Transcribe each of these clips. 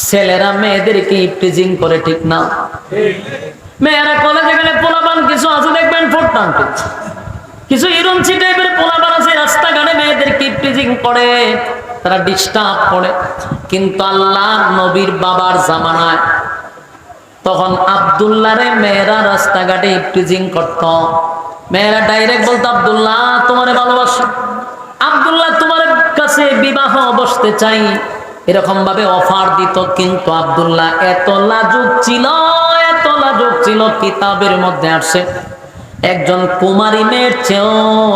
ছেলেরা মেয়েদেরকে ইপটিজিং করে, ঠিক না? মেয়েরা কলেজে গেলে পোলাপান কিছু আছে দেখবেন ফুটপান্তে, কিছু ইরুমছি টাইপের পোলাপান আছে রাস্তাঘাটে মেয়েদেরকে ইপটিজিং করে, তারা ডিস্টার্ব করে। কিন্তু আল্লাহ নবীর বাবার জামানায় তখন আব্দুল্লাহরে মেয়েরা রাস্তাঘাটে ইপটিজিং করত। মেয়েরা ডাইরেক্ট বলতো, আব্দুল্লাহ তোমারে ভালোবাসি, আব্দুল্লাহ তোমার কাছে বিবাহ বসতে চাই, এরকম ভাবে অফার দিত। কিন্তু আব্দুল্লাহ এত লাজুক ছিল, এত লাজুক ছিল, কিতাবের মধ্যে আসছে একজন কুমারী মেয়ের চেয়েও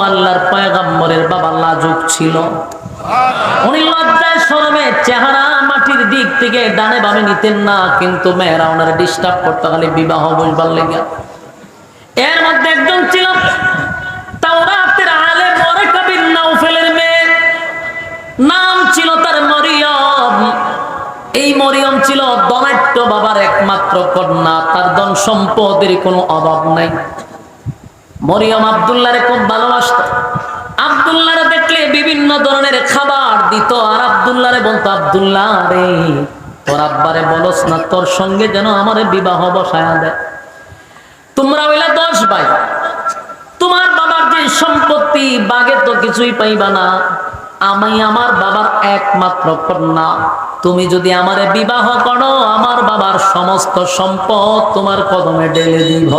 আল্লাহর পয়গম্বরের বাবা লাজুক ছিল। উনি লজ্জায় শরমে চেহারা মাটির দিক থেকে ডানে বামে নিতেন না, কিন্তু মেয়েরা ওনারা ডিস্টার্ব করতে খালি বিবাহ বসবার লেগে। এর মধ্যে একজন ছিল তাওরাতের আলেম ওয়ারাকা বিন নাওফেলের মেয়ে, নাম ছিল তার মরিয়ম। এই মরিয়ম ছিল ধনাঢ্য বাবার একমাত্র কন্যা, তার ধন সম্পদের কোনো অভাব নাই। মরিয়ম আব্দুল্লাহরে খুব ভালোবাসত। আব্দুল্লাহরে দেখলে বিভিন্ন ধরনের খাবার দিত, আর আব্দুল্লাহরে বলতো, আব্দুল্লাহ রে তোর আব্বারে বলস না তোর সঙ্গে যেন আমারে বিবাহ বসায়া দেয়। তোমরা হইলা 10 ভাই, তোমার বাবার যে সম্পত্তি বাগে তো কিছুই পাইবা না, আমি আমার বাবার একমাত্র কন্যা, তুমি যদি আমারে বিবাহ করো আমার বাবার সমস্ত সম্পদ তোমার কদমে ঢেলে দিব।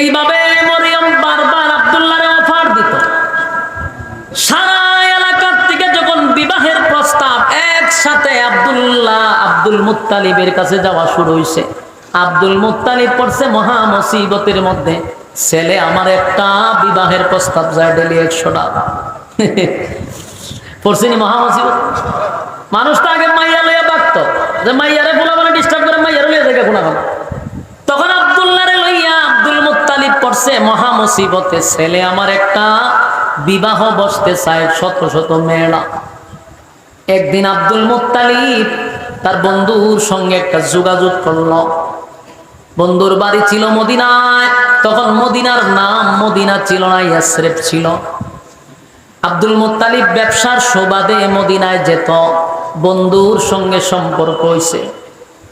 এইভাবে মরিয়ম বারবার আব্দুল্লাহরে অফার দিত। সারা এলাকার থেকে যখন বিবাহের প্রস্তাব একসাথে আব্দুল মুত্তালিবের কাছে যাওয়া শুরু হয়েছে, আব্দুল মুত্তালিব পড়ছে মহা মুসিবতের মধ্যে। ছেলে আমার একটা বিবাহের প্রস্তাব যায় ডেলি 100 টাকা পড়ছিনি মহা মুসিবত। মানুষ তো আগে মাইয়া লইয়া বাগতো, যে মাইয়ারে বলা মানে ডিস্টার্ব করে মাইয়ারে লইয়া যায় কোনা কোনা। তখন আব্দুল্লাহরে লইয়া আব্দুল মুত্তালিব পড়ছে মহা মুসিবতে। ছেলে আমার একটা বিবাহ বসতে চায়, শত শত মেয়েরা। একদিন আব্দুল মুত্তালিব তার বন্ধুর সঙ্গে একটা যোগাযোগ করলো। বন্ধুর বাড়ি ছিল মদিনায়, তখন মদিনার নাম মদিনা ছিল না, ইয়াসরিব ছিল। আব্দুল মুত্তালিব ব্যবসার সুবাদে মদিনায় যেত, বন্ধুর সঙ্গে সম্পর্ক হইছে।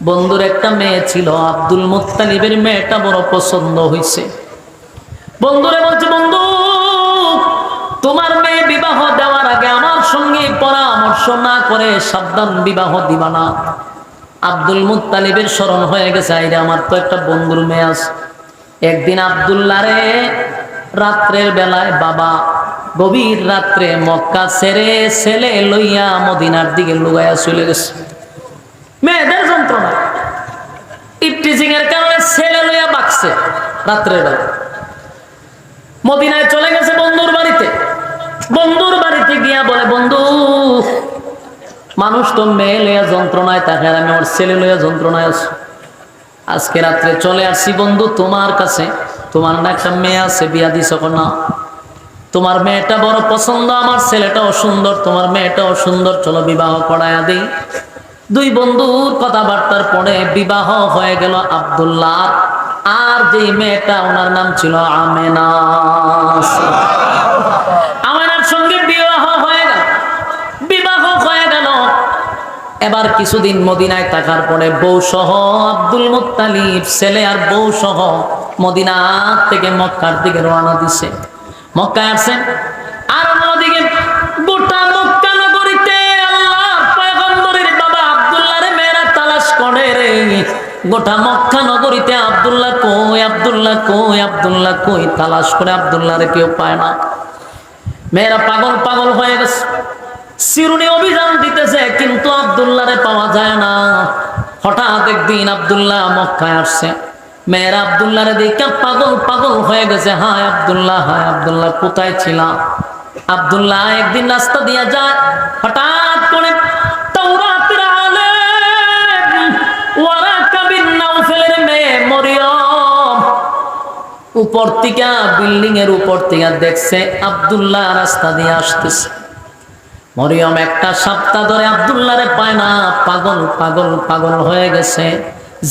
বন্ধুর একটা মেয়ে ছিল, আব্দুল মুত্তালিবের মেয়েটা বড় পছন্দ হইছে। বন্ধুরে বলছে, বন্ধু তোমার মেয়ে বিবাহ দেওয়ার আগে আমার সঙ্গে পরামর্শ না করে সাবধান বিবাহ দিবা না। আব্দুল মুত্তালিবের স্মরণ হয়ে গেছে, আইরে আমার তো একটা বন্ধুর মেয়ে আছে। একদিন আব্দুল্লাহরে রাত্রের বেলায় বাবা গভীর রাত্রে মক্কা ছেড়ে ছেলে লইয়া মদিনার দিকে লুগাইয়া চলে গেছে। মেয়েদের যন্ত্রণা, ইপটিজিং এর কারণে ছেলে লইয়া বাকছে রাত্রের বেলা। মদিনায় চলে গেছে বন্ধুর বাড়িতে। বন্ধুর বাড়িতে গিয়া বলে, বন্ধু মানুষ তো মেয়ে লইয়া যন্ত্রণায় থাকে, আর আমি আমার ছেলে লইয়া যন্ত্রণায় আছি। আজকে রাত্রে চলে আসছি বন্ধু তোমার কাছে, তোমার না একটা মেয়ে আছে, বিয়া দিছ না? তোমার মেয়েটা বড় পছন্দ, আমার ছেলেটাও সুন্দর, তোমার মেয়েটাও সুন্দর, চলো বিবাহ করায়া দেই। দুই বন্ধুর কথাবার্তার পরে বিবাহ হয়ে গেল আব্দুল্লাহ আর যেই মেয়েটা, ওনার নাম ছিল আমেনা। আমেনার সঙ্গে বিবাহ হয়ে গেল, বিবাহ হয়ে গেল। এবার কিছুদিন মদিনায় থাকার পরে বউ সহ আব্দুল মুত্তালিব ছেলে আর বউ সহ মদিনা থেকে মক্কার দিকে রওনা দিছে। মক্কায় আসছেন, আর অন্যদিকে গোটা মক্কা নগরীতে আল্লাহর পয়গম্বরের বাবা আব্দুল্লাহরে মেয়েরা তালাশ করে রে। গোটা মক্কা নগরীতে আব্দুল্লাহ কই, আব্দুল্লাহ কই, আব্দুল্লাহ কই, তালাশ করে আব্দুল্লাহরে কেউ পায় না। মেয়েরা পাগল পাগল হয়ে গেছে, চিরুনি অভিযান দিতেছে, কিন্তু আব্দুল্লাহরে পাওয়া যায় না। হঠাৎ একদিন আব্দুল্লাহ মক্কায় আসছে, মেয়েরা আব্দুল্লাহরে দেখে পাগল পাগল হয়ে গেছে। হায় আব্দুল্লাহ, হায় আব্দুল্লাহ, কোথায় ছিলাম? আব্দুল্লাহ একদিন রাস্তা দিয়ে যায়, হঠাৎ করে তাওরাতের আলেম ওয়ারাকা বিন নাওফেলের মেয়ে মরিয়ম উপর থেকে, বিল্ডিং এর উপর থেকে দেখছে আব্দুল্লাহ রাস্তা দিয়ে আসতেছে। মরিয়ম একটা সপ্তাহ ধরে আব্দুল্লাহরে পায় না, পাগল পাগল পাগল হয়ে গেছে।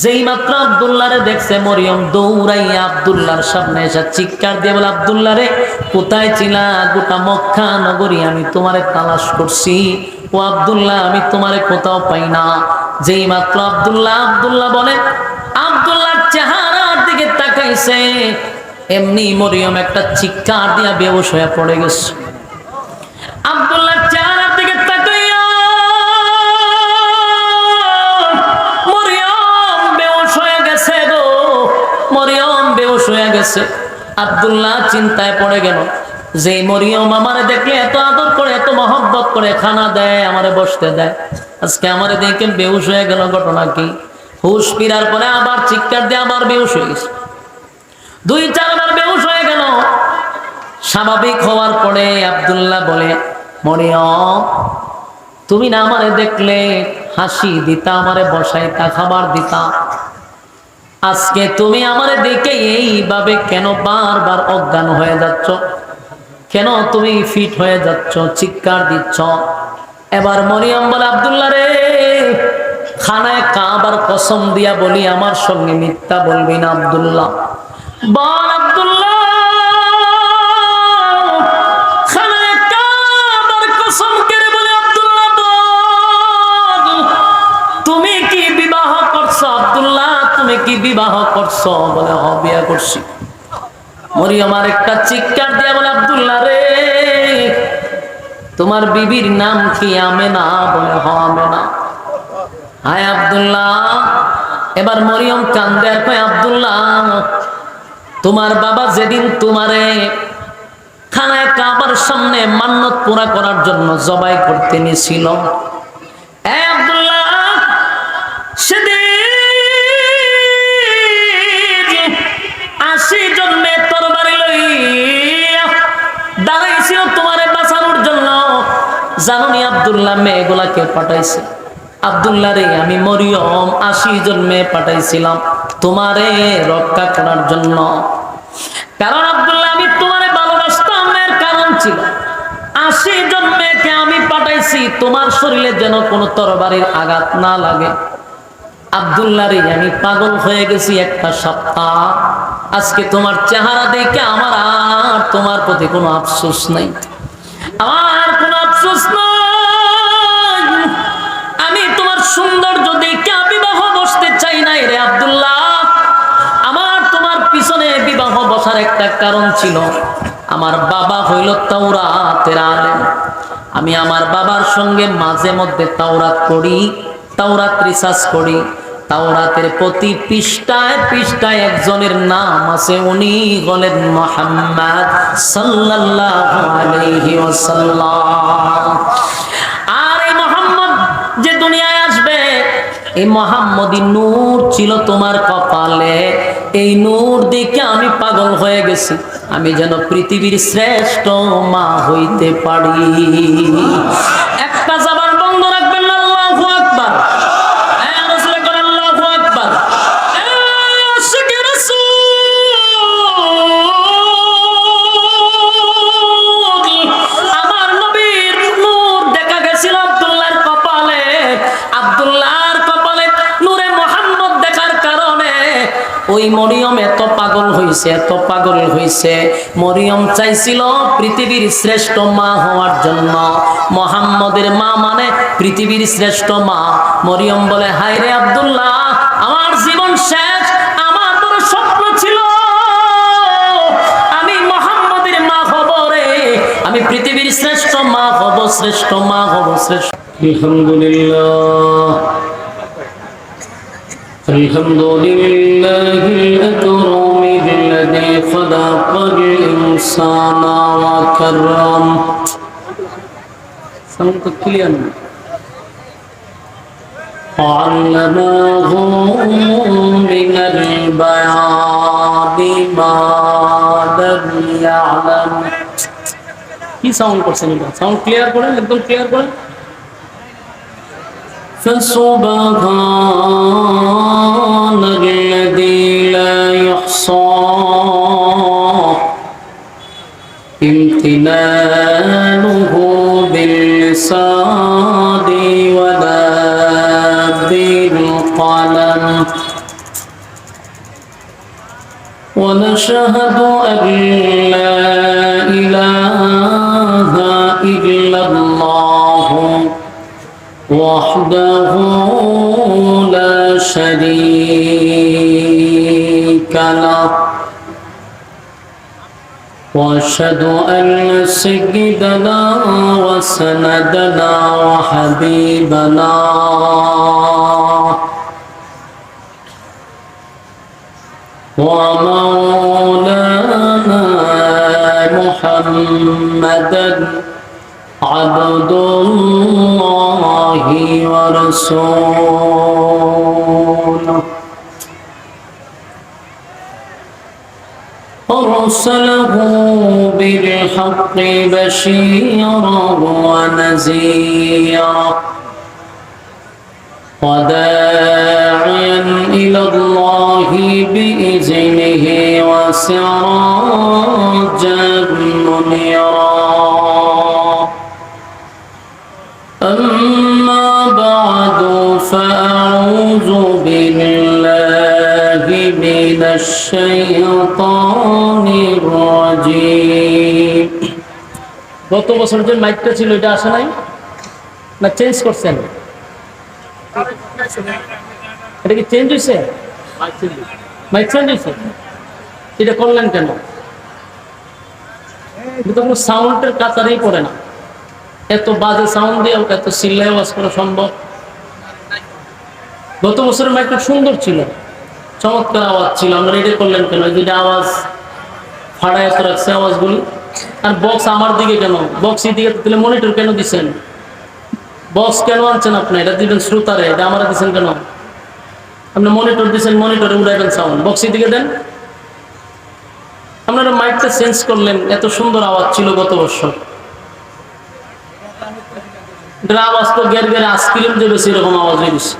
যেই মাত্র আব্দুল্লাহরে দেখছে, মরিয়ম দৌড়াইয়া আব্দুল্লাহর সামনে এসে চিৎকার দিয়ে বলে, আব্দুল্লাহ রে কোথায় ছিলা? গোটা মক্কা নগরী আমি তোমারে তালাশ করছি, ও আব্দুল্লাহ আমি তোমারে কোথাও পাই না। যেই মাত্র আব্দুল্লাহ আব্দুল্লাহ বলে, আব্দুল্লাহর চেহারার দিকে তাকাইছে, এমনি মরিয়ম একটা চিৎকার দিয়া বেহুশ হয়ে পড়ে গেছে। আব্দুল্লাহর চেহারার দিকে তাকাইয়া মরিয়ম বেহুশ হয়ে গেছে গো, মরিয়ম বেহুশ হয়ে গেছে। আব্দুল্লাহ চিন্তায় পড়ে গেল, যে মরিয়ম আমারে দেখলে এত আদর করে, এত মহব্বত করে, খানা দেয়, আমারে বসতে দেয়, আজকে আমারে দেখে বেহুশ হয়ে গেল, ঘটনা কি? হুশ ফিরার পরে আবার চিৎকার দিয়ে আবার বেহুশ হয়ে গেছে। 2-4 বার বেহুশ হয়ে গেল। স্বাভাবিক হওয়ার পরে আব্দুল্লাহ বলে, মরিয়ম তুমি না আমারে দেখলে হাসি দিতা, আমারে বসাইতা, খাবার দিতা, আজকে তুমি আমারে দেখে এইভাবে কেন বারবার অজ্ঞান হয়ে যাচ্ছ? কেন তুমি ফিট হয়ে যাচ্ছ, চিৎকার দিচ্ছ? এবার মরিয়ম বলে, আব্দুল্লাহ রে, খানায় কাবার কসম দিয়া বলি, আমার সঙ্গে মিথ্যা বলবি না। আব্দুল্লাহ বল, আব্দুল্লাহ খানায় কাবার কসম করে বলে, আব্দুল্লাহ বল, তুমি কি বিবাহ করছো? আব্দুল্লাহ তুমি কি বিবাহ করছো? বলে হ, বিয়ে করছি। মরিয়ম আর একটা চিৎকার দিয়া বলে, আব্দুল্লাহ রে, তোমার বিবির নাম কি? আমেনা। বলে হ, আমেনা। হায় আব্দুল্লাহ। এবার মরিয়ম কান্দে আর কয়, আব্দুল্লাহ তোমার বাবা যেদিন তোমারে খানায় কাবার সামনে মান্নত পুরা করার জন্য জবাই করতে নিছিল, আব্দুল্লাহ সেদিন 80 জন মেয়ে তরবারি লইয়া দাঁড়াইছিল তোমারে বাঁচানোর জন্য। জানুনি আব্দুল্লাহ মেয়েগুলাকে পাঠাইছে? আব্দুল্লাহ রে, আমি মরিয়ম 80 জন মেয়ে পাঠাইছিলাম তোমারে রক্ষা করার জন্য। কারণ আব্দুল্লাহ আমি তোমারে ভালোবাসতাম, এর কারণ ছিল 80 জন মেয়েকে আমি পাঠাইছি তোমার শরীরে যেন কোনো তরবারির আঘাত না লাগে। আব্দুল্লাহ রে, আমি পাগল হয়ে গেছি একটা সপ্তাহ। আজকে তোমার চেহারা দেখে আমার আর তোমার প্রতি কোনো আফসোস নাই, আমার কোনো আফসোস নাই। আমি তোমার সৌন্দর্য দেখে বিবাহ বসতে চাই নাই রে আব্দুল্লাহ। আমার তোমার পিছনে বিবাহ বসার একটা কারণ ছিল, আমার বাবা হইল তাওরাতের আলেম। আমি আমার বাবার সঙ্গে মাঝে মধ্যে তাওরাত পড়ি, তাওরাত রিসার্চ করি। তাওরাতের প্রতি পৃষ্ঠায় পৃষ্ঠায় একজনের নাম আছে, উনি হলেন মুহাম্মদ সাল্লাল্লাহু আলাইহি ওয়াসাল্লাম। আর এই মুহাম্মদ যে দুনিয়ায় আসবে, এই মুহাম্মদি নূর ছিল তোমার কপালে। এই নূর দেখে আমি পাগল হয়ে গেছি, আমি যেন পৃথিবীর শ্রেষ্ঠ মা হইতে পারি। একটা জবান বন্ধ রাখবেন না, আল্লাহু আকবার। ওই মরিয়ম এত পাগল হইছে, এত পাগল হইছে। মরিয়ম চাইছিল পৃথিবীর শ্রেষ্ঠ মা হওয়ার জন্য। মুহাম্মদের মা মানে পৃথিবীর শ্রেষ্ঠ মা। মরিয়ম বলে, হায় রে আব্দুল্লাহ, আমার জীবন শেষ, আমার বড় স্বপ্ন ছিল আমি মুহাম্মদের মা হব রে, আমি পৃথিবীর শ্রেষ্ঠ মা হব, শ্রেষ্ঠ মা হব, শ্রেষ্ঠ। আলহামদুলিল্লাহ, الحمد لله الأكرم الذي خلق الإنسان وكرم. علمه من البيان ما لم يعلم. কি সাউন্ড করছেন? এটা সাউন্ড ক্লিয়ার করেন, একদম ক্লিয়ার করেন। فسبحان الذي لا يحصى امتنانه باللسان ولا بالقلم، ونشهد أن لا إله إلا الله وحده لا شريك له وأشهد أن سيدنا وسندنا وحبيبنا ومولانا محمدا عبد الله ورسوله أرسله بالحق بشيرا ونذيرا وداعيا إلى الله بإذنه وسراجا منيرا أما بعد فأعوذ بالله من الشيطان الرجيم গত বছর যে মাইকটা ছিল এটা আসে নাই না চেঞ্জ করছেন এটা কি চেঞ্জ হয়েছে মাইক চেঞ্জ হয়েছে এটা করলেন কেন এটা তো সাউন্ডের কাতারেই পড়ে না এত বাজে সাউন্ড দিয়ে এত চিল্লায় আওয়াজ করা সম্ভব গত বছরের মাইকটা সুন্দর ছিল চমৎকার আওয়াজ ছিল আমরা এটা করলেন কেন যেটা আওয়াজ ফাড়ায় এত রাখছে আওয়াজগুলি আর বক্স আমার দিকে কেন বক্স এই দিকে দিলে মনিটর কেন দিচ্ছেন বক্স কেন আনছেন আপনি এটা দিবেন শ্রোতারে এটা আমার দিচ্ছেন কেন আপনি মনিটর দিচ্ছেন মনিটরে উড়াইবেন সাউন্ড বক্স এই দিকে দেন আপনারা মাইকটা চেঞ্জ করলেন এত সুন্দর আওয়াজ ছিল গত বছর এটার আওয়াজ তো গের গের আইসক্রিম যে বেশি এরকম আওয়াজ হয়ে গেছে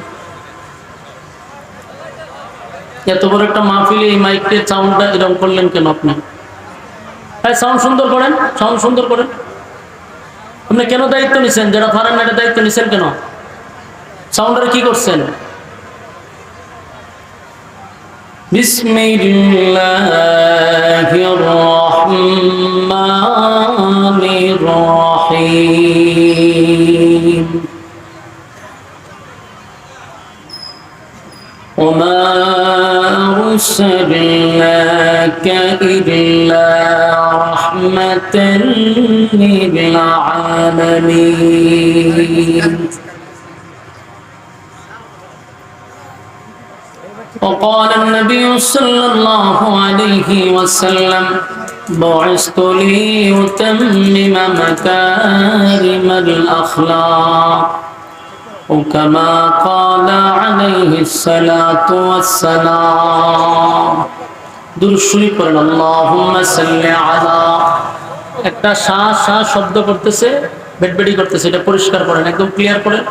এত বড় একটা মাহফিলে এই মাইকের সাউন্ডটা এরকম করলেন কেন আপনি হ্যাঁ সাউন্ড সুন্দর করেন সাউন্ড সুন্দর করেন আপনি কেন দায়িত্ব নিছেন যারা পারেন না এটা দায়িত্ব নিছেন কেন সাউন্ডারে কি করছেন বিসমিল্লাহির রহমানির রহিম وما أرسلناك إلا رحمة للعالمين وقال النبي صلى الله عليه وسلم بعثت لأتمم مكارم الأخلاق وكما قال عليه الصلاة والسلام দুরূদ পড়েন আল্লাহুম্মা সাল্লি আলা একটা শ্বাস শ্বাস শব্দ করতেছে বেডবেডি করতেছে এটা পরিষ্কার করেন একদম ক্লিয়ার করেন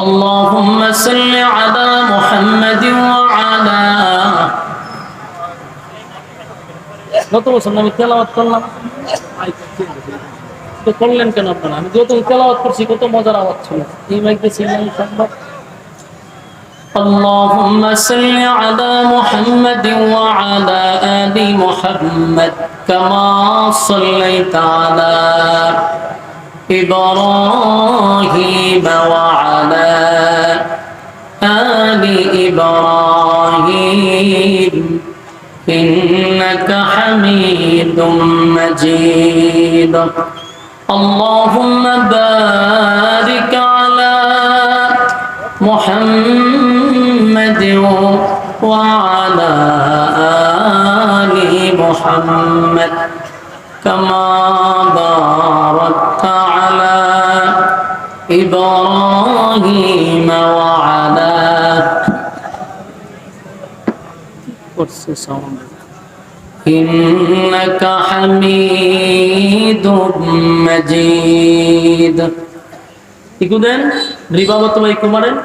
আল্লাহুম্মা সাল্লি আলা মুহাম্মাদিন ওয়া আলা কত বছর আমি তেলাওয়াত করলাম তো করলেন কেন আপনারা আমি যত তেলাওয়াত করছি কত মজার আওয়াজ ছিল এই মাইকে ছিলেন সম্ভব اللهم صل على محمد وعلى آل محمد كما صليت على إبراهيم وعلى آل إبراهيم إنك حميد مجيد اللهم بارك على محمد وعلى آل محمد كما باركت على إبراهيم وعلى إنك حميد مجيد इकुदेन रिबावत भाई कुमारन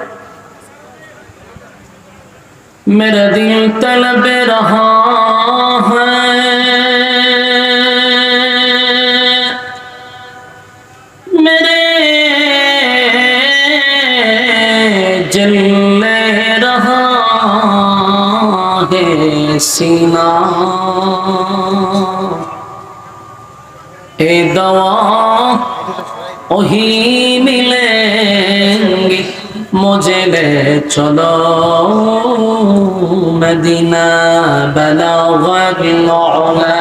मेरा दिल तलब रहा है मेरे जल रहा है सीना ए दवा वही मिले জেলে চলো মদিনা বালাগাল উলা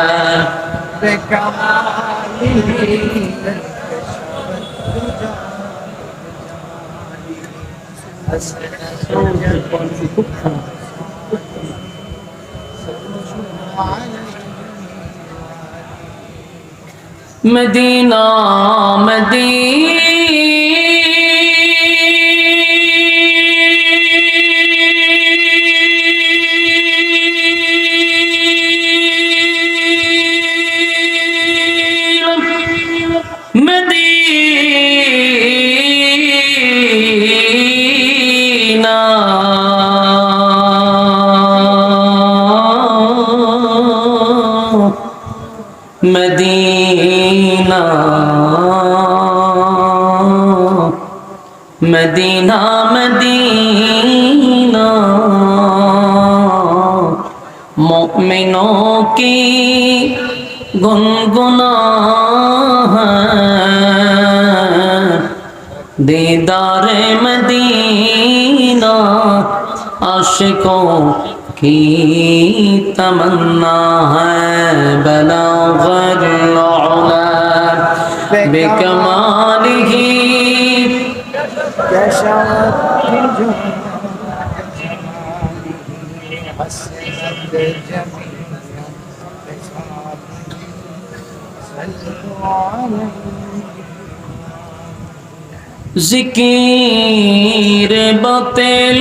মদিনা মদিনা মদিনা মদিনা মুমিनों की गुनगुना है दीदारे मदीना आशिकों की तमन्ना है बलागल उला बिकमालिही जिकीर बतिल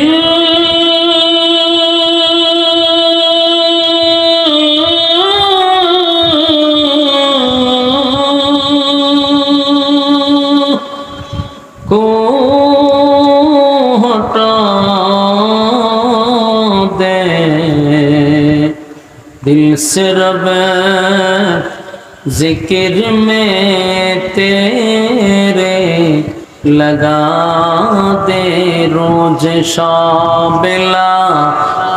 को हटा दे दिल से रब जिक्र में तेरे लगा दे रोज शाबिला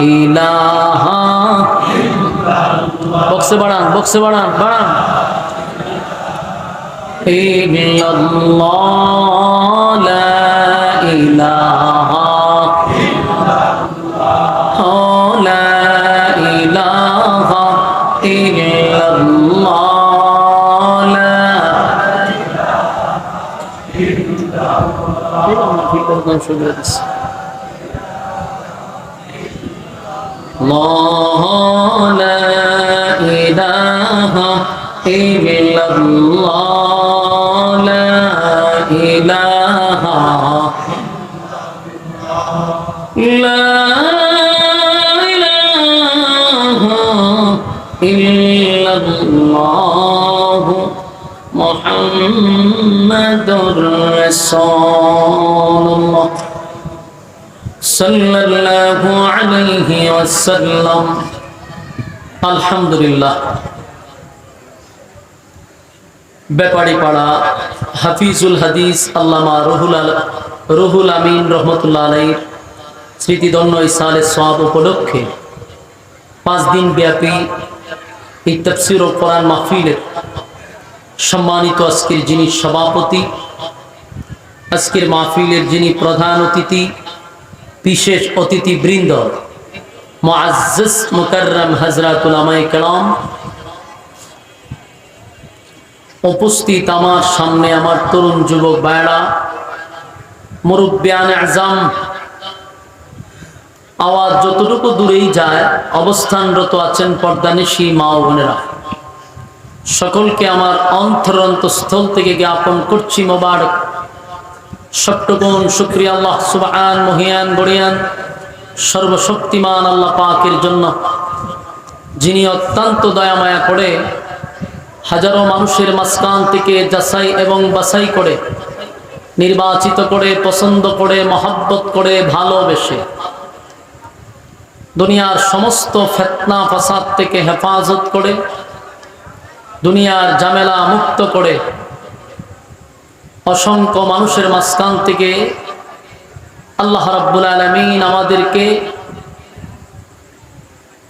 इलाहा बक्से बढ़ान इल्लल्लाह ला इलाहा ला इलाहा इल्लल्लाह الله لا إله إلا الله لا إله لا إله إلا الله محمد رسول الله সাল্লাল্লাহু আলাইহি ওয়াসাল্লাম। আলহামদুলিল্লাহ। ব্যাপারীপাড়া হাফিজুল হাদিস আল্লামা রুহুল আমিন রহমতুল্লাহ আলাইহির স্মৃতিধন্য ইসালে সওয়াব উপলক্ষে 5 দিন ব্যাপী এই তাফসীর ও কোরআন মাহফিলের সম্মানিত আজকের যিনি সভাপতি, আজকের মাহফিলের যিনি প্রধান অতিথি, বিশেষ অতিথিবৃন্দ, মুআজ্জাজ মুকাররম হযরত উলামায়ে কেরাম, উপস্থিত আমার সামনে আমার তরুণ যুবক ভাইরা, মুরব্বিয়ান আযম, আওয়াজ যতটুকু দূরেই যায় অবস্থানরত আছেন পর্দানিশী মা ও বোনেরা, সকলকে আমার অন্তরস্থল থেকে জ্ঞাপন করছি মোবারক সপ্তগুণ শুকরিয়া আল্লাহ সুবহান মহিয়ান বড়িয়ান সর্বশক্তিমান আল্লাহ পাকের জন্য, যিনি অত্যন্ত দয়া মায়া করে হাজারো মানুষের মাঝখান থেকে যাচাই এবং বাছাই করে নির্বাচিত করে পছন্দ করে মহব্বত করে ভালোবেসে দুনিয়ার সমস্ত ফিতনা ফাসাদ থেকে হেফাজত করে দুনিয়ার ঝামেলা মুক্ত করে অসংখ্য মানুষের মাঝখান থেকে আল্লাহ রাব্বুল আলামিন আমাদেরকে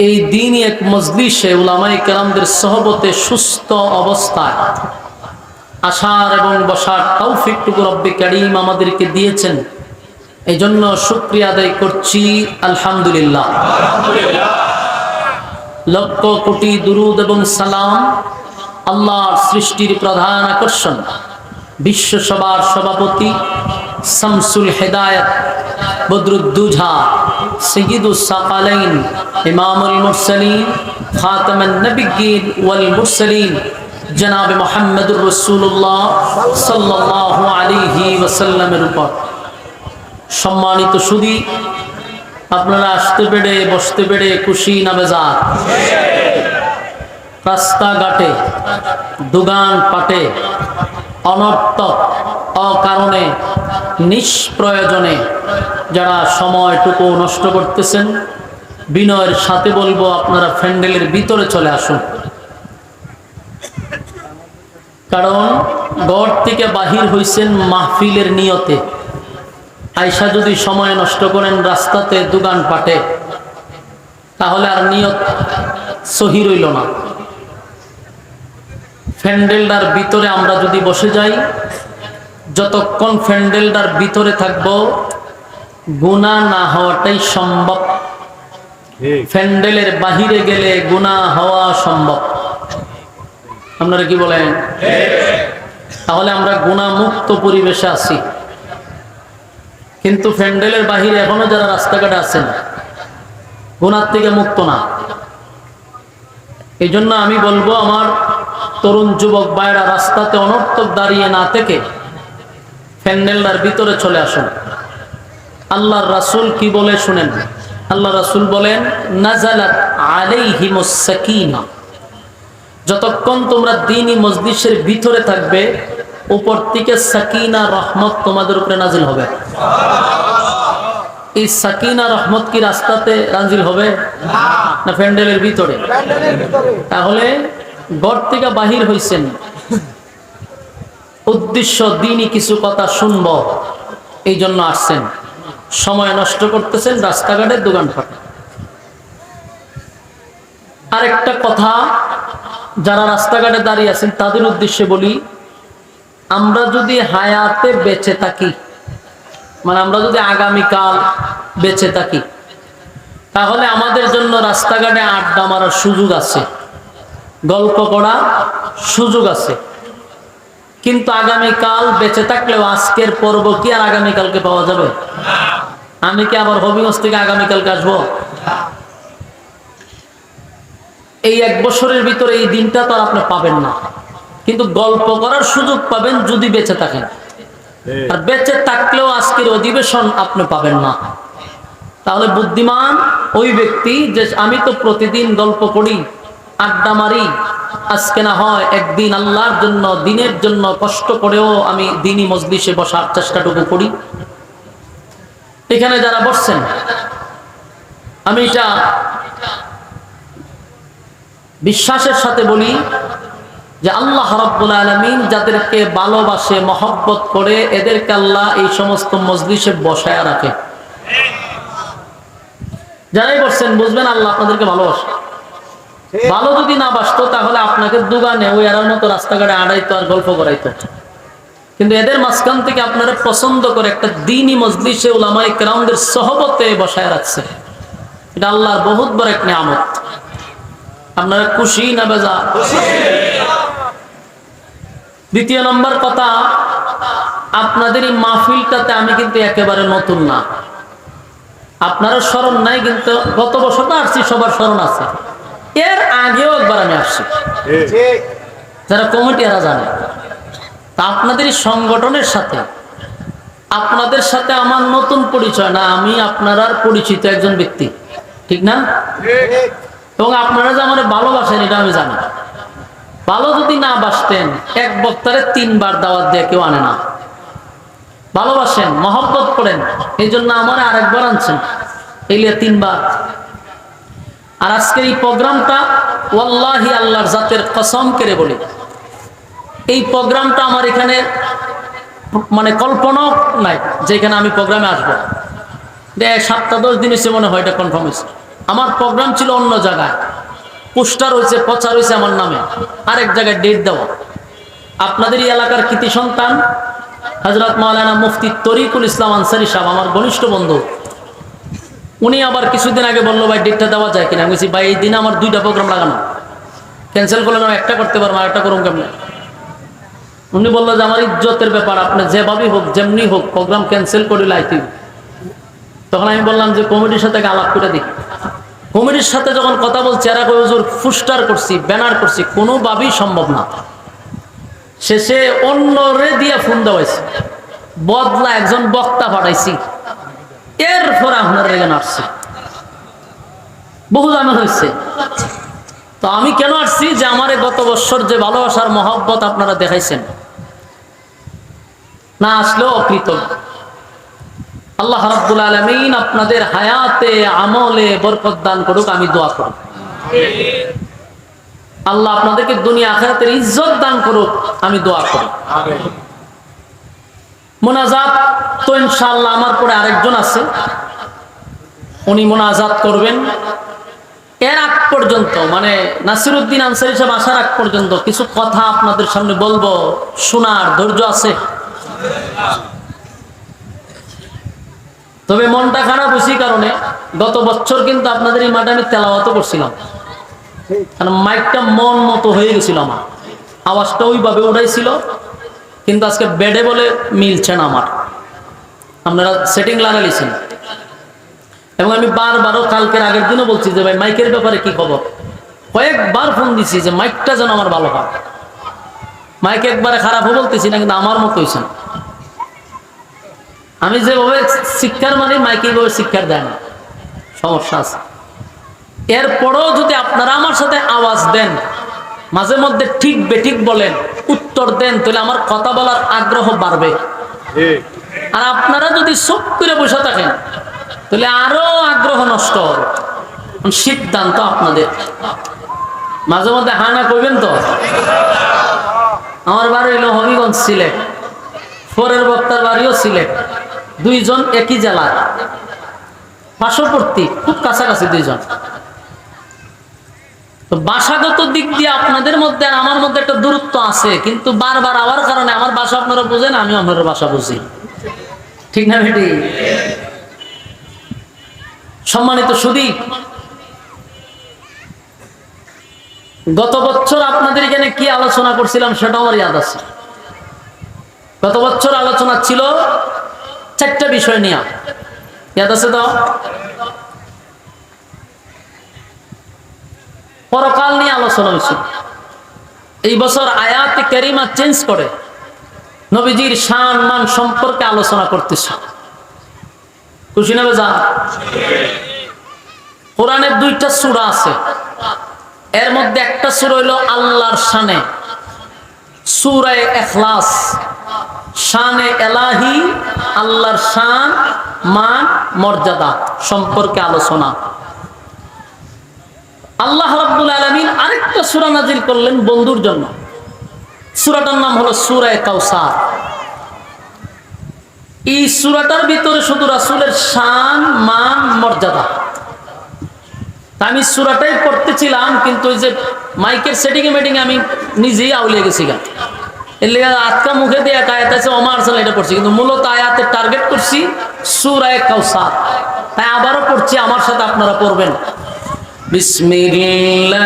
এই দিনই এক মজলিসে উলামায়ে কেরামদের সোহবতে সুস্থ অবস্থায় আসার এবং বসার তৌফিকটুকু রব্বে কারীম আমাদেরকে দিয়েছেন। এই জন্য শুকরিয়া আদায় করছি আলহামদুলিল্লাহ। লক্ষ কোটি দুরুদ এবং সালাম আল্লাহর সৃষ্টির প্রধান আকর্ষণ, বিশ্ব সভার সভাপতি শামসুল হেদায়েত বদরুদ্দুজা সৈয়দুস সাকালাইন ইমামুল মুরসালিন খাতামুন নবিয়্যিন ওয়াল মুরসালিন জনাব মুহাম্মদুর রাসূলুল্লাহ সাল্লাল্লাহু আলাইহি ওয়াসাল্লামের উপর। সম্মানিত সুধী, আপনারা আসতে পেরে বসতে পেরে খুশি না বেজার? রাস্তাঘাটে দোকান পাটে অনর্থক অকারণে নিষ্প্রয়োজনে যারা সময়টুকু নষ্ট করতেছেন, বিনয়ের সাথে বলবো আপনারা প্যান্ডেলের ভিতরে চলে আসুন। কারণ ঘর থেকে বাহির হইছেন মাহফিলের নিয়তে, আয়সা যদি সময় নষ্ট করেন রাস্তাতে দোকান পাটে, তাহলে আর নিয়ত সহি রইল না। প্যান্ডেলটার ভিতরে আমরা যদি বসে যাই, যতক্ষণ প্যান্ডেলটার ভিতরে থাকব গুনাহ না হওয়াটাই সম্ভব। প্যান্ডেলের বাহিরে গেলে গুনাহ হওয়া সম্ভব। আপনারা কি বলেন? তাহলে আমরা গুনাহ মুক্ত পরিবেশে আছি। কিন্তু প্যান্ডেলের বাহিরে এখনো যারা রাস্তাঘাটে আছেন গুনাহ থেকে মুক্ত না। এই জন্য আমি বলবো আমার তরুণ যুবক ভাইরা রাস্তাতে অনর্থক দাঁড়িয়ে না থেকে প্যান্ডেলটার ভিতরে চলে আসুন। আল্লাহর রাসূল কি বলে শুনেন। আল্লাহ রাসূল বলেন, নাজালাত আলাইহিমুস সাকিনা, যতক্ষণ তোমরা দ্বীনি মজলিসের ভিতরে থাকবে উপর থেকে সাকিনা রহমত তোমাদের উপরে নাজিল হবে। এই সাকিনা রহমত কি রাস্তাতে নাজিল হবে না প্যান্ডেলের ভিতরে? তাহলে ঘর থেকে বাহির হইছেন, উদ্দেশ্য দ্বীনি কিছু কথা শুনব, এই জন্য আসছেন। সময় নষ্ট করতেছেন রাস্তাঘাটের দোকানপাটে। আরেকটা কথা, যারা রাস্তাঘাটে দাঁড়িয়ে আছেন তাদের উদ্দেশ্যে বলি, আমরা যদি হায়াতে বেঁচে থাকি, মানে আমরা যদি আগামীকাল বেঁচে থাকি, তাহলে আমাদের জন্য রাস্তাঘাটে আড্ডা মারার সুযোগ আছে, গল্প করার সুযোগ আছে। কিন্তু আগামীকাল বেঁচে থাকলেও আজকের পর্ব কি আর আগামীকালকে পাওয়া যাবে? আমি কি আবার হবিগঞ্জ থেকে আগামীকালকে আসবো? এই এক বছরের ভিতরে এই দিনটা তো আর আপনি পাবেন না, কিন্তু গল্প করার সুযোগ পাবেন যদি বেঁচে থাকেন। আর বেঁচে থাকলেও আজকের অধিবেশন আপনি পাবেন না। তাহলে বুদ্ধিমান ওই ব্যক্তি যে আমি তো প্রতিদিন গল্প করি, আড্ডা মারি, আজকে না হয় একদিন আল্লাহর জন্য দিনের জন্য কষ্ট করেও আমি দ্বীনি মজলিসে বসার চেষ্টাটুকু করি। এখানে যারা বসছেন, আমি এটা বিশ্বাসের সাথে বলি যে আল্লাহ রাব্বুল আলামিন যাদেরকে ভালোবাসে, মহব্বত করে, এদেরকে আল্লাহ এই সমস্ত মজলিসে বসায় রাখে। যারাই বসছেন বুঝবেন আল্লাহ আপনাদেরকে ভালোবাসে। ভালো যদি না বাসতো তাহলে আপনাকে দোকানে ওই এর মতো রাস্তাঘাটে আড়াইতো আর গল্প করাইতো। কিন্তু এদের মাঝখান থেকে আপনারা পছন্দ করে একটা দ্বীনি মজলিসে উলামায়ে কেরামদের সহবতে বসায় রাখছে। এটা আল্লাহর বহুত বড় এক নিয়ামত। আপনারা খুশি না বেজার? দ্বিতীয় নম্বর কথা, আপনাদের এই মাহফিলটাতে আমি কিন্তু একেবারে নতুন না। আপনারা স্মরণ নাই, কিন্তু গত বছর তো আসছি, সবার স্মরণ আছে। এর আগেও একবার আমি আসছি, যারা কমিটি এরা জানে। তা আপনাদের এই সংগঠনের সাথে, আপনাদের সাথে আমার নতুন পরিচয় না, আমি আপনারা পরিচিত একজন ব্যক্তি, ঠিক না? এবং আপনারা যে আমার ভালোবাসেন এটা আমি জানি। ভালো যদি না বাসতেন এক বক্তারে 3 বার দাওয়াত দিয়ে কেউ আনে না। ভালোবাসেন, মহব্বত করেন, এই জন্য আমার আরেকবার আনছেন, এলিয়া 3 বার। আর আজকের এই প্রোগ্রামটা ওয়াল্লাহি আল্লাহর জাতের কসম করে বলি, এই প্রোগ্রামটা আমার এখানে মানে কল্পনা নাই যে এখানে আমি প্রোগ্রামে আসবো। 7-10 দিন এসে মনে হয় এটা কনফার্ম হয়েছে। আমার প্রোগ্রাম ছিল অন্য জায়গায়, পোস্টার হয়েছে, প্রচার হয়েছে আমার নামে, আরেক জায়গায় ডেট দেওয়া। আপনাদের এই এলাকার কৃতি সন্তান হযরত মাওলানা মুফতি তরিকুল ইসলাম আনসারী সাহেব আমার ঘনিষ্ঠ বন্ধু, উনি আবার কিছুদিন আগে বললো ভাই ডেটটা দেওয়া যায় কিনা। আমি বলছি ভাই এই দিনে আমার 2টা প্রোগ্রাম লাগানো, ক্যান্সেল করলে আমি একটা করতে পারবো, আর একটা করুন কেমনে। উনি বললো যে আমার ইজ্জতের ব্যাপার, আপনি যেভাবেই হোক যেমনি হোক প্রোগ্রাম ক্যান্সেল করে লাইতে। তখন আমি বললাম যে কমিটির সাথে আলাপ করে দিই। কমিটির সাথে যখন কথা বলছি, এরা কই হুজুর পোস্টার করছি, ব্যানার করছি, কোনোভাবেই সম্ভব না। শেষে অন্যরে দিয়ে ফোন দেওয়াইছি, বদলা একজন বক্তা পাঠাইছি, এরপর আপনার রেগান আসছে। বহু জামেল হয়েছে। তো আমি কেন আসছি, যে আমার গত বছর যে ভালোবাসার মহব্বত আপনারা দেখাইছেন, না আসলেও অকৃতজ্ঞ। আল্লাহ রাব্বুল আলামিন আপনাদের হায়াতে আমলে বরকত দান করুক, আমি দোয়া করি। আল্লাহ আপনাদেরকে দুনিয়া আখিরাতের ইজ্জত দান করুক, আমি দোয়া করি। মোনাজাত তো ইনশাআল্লাহ আমার পরে আরেকজন আছে, উনি মোনাজাত করবেন। এর আগ পর্যন্ত, মানে নাসিরউদ্দিন আনসারী সাহেব আসার আগ পর্যন্ত কিছু কথা আপনাদের সামনে বলবো, শোনার ধৈর্য আছে? তবে মনটা খারাপ হয়েছে কারণে গত বছর কিন্তু আপনাদের এই মাঠে আমি তেলাওয়াত করছিলাম, কারণ মাইকটা মন মতো হয়ে গেছিল, আমার আওয়াজটা ওইভাবে উঠাইছিল, কিন্তু আজকে বেডে বলে মিলছে না আমার। আপনারা সেটিং লাগাইছেন, এবং আমি বারবারও কালকের আগের দিনও বলছি যে ভাই মাইকের ব্যাপারে কি খবর। কয়েকবার ফোন দিছি যে মাইকটা যেন আমার ভালো হয়। মাইক একবারে খারাপও বলতেছি না, কিন্তু আমার মতো হয়েছে না। আমি যেভাবে শিক্ষার মানে মাইক এইভাবে শিক্ষার দেয় না, সমস্যা আছে। এরপরেও যদি আপনারা আমার সাথে আওয়াজ দেন, মাঝে মধ্যে ঠিক বেঠিক বলেন, উত্তর দেন, তাহলে আমার কথা বলার আগ্রহ বাড়বে। আর আপনারা যদি চুপ করে বসে থাকেন, তাহলে আরো আগ্রহ নষ্ট হবে। সিদ্ধান্ত আপনাদের। মাঝে মধ্যে হানা করবেন তো। আমার বাড়ি হলো হবিগঞ্জ, সিলেট। পরের বক্তার বাড়িও সিলেট, দুইজন একই জেলার, পার্শ্ববর্তী, খুব কাছাকাছি দুইজন। তো ভাষাগত দিক দিয়ে আপনাদের মধ্যে আর আমার মধ্যে একটা দূরত্ব আছে, কিন্তু বারবার আওয়ার কারণে আমার ভাষা আপনারা বুঝেন, আমিও আপনার ভাষা বুঝি, ঠিক না বেটি? সম্মানিত সুধী, গত বছর আপনাদের এখানে কি আলোচনা করছিলাম সেটা আমার ইয়াদ আছে। গত বছর আলোচনা ছিল 4টা বিষয় নিয়ে, ইয়াদ আছে তো? পরকাল নিয়ে আলোচনা হয়েছিল। এই বছর আয়াতে কারিমা চেঞ্জ করে নবীজির শান মান সম্পর্কে আলোচনা করতেছে। খুশি না বেজা? কোরআনের 2টা সূরা আছে, এর মধ্যে একটা সূরা হইল আল্লাহর শানে, সূরা ইখলাস। শানে এলাহি, আল্লাহর শান মান মর্যাদা সম্পর্কে আলোচনা। আল্লাহ রাব্বুল আলামিন আরেকটা সূরা নাজিল করলেন বন্ধুর জন্য। সূরাটার নাম হলো সূরা কাউসার। এই সূরাটার ভিতরে শুধু রাসূলের শান মান মর্যাদা। আমি সূরাটাই পড়তেছিলাম, কিন্তু ওই যে মাইকের সেটিং এ মেটিং আমি নিজেই আউলিয়ে গেছি গা। এর লেগে আজকা মুখে দিয়ে এক আয়াত আছে ওমা আরসালনা, এটা পড়ছি, কিন্তু মূলত আয়াতের টার্গেট করছি সূরা কাউসার। তাই আবারও পড়ছি, আমার সাথে আপনারা পড়বেন। বিসমিল্লাহির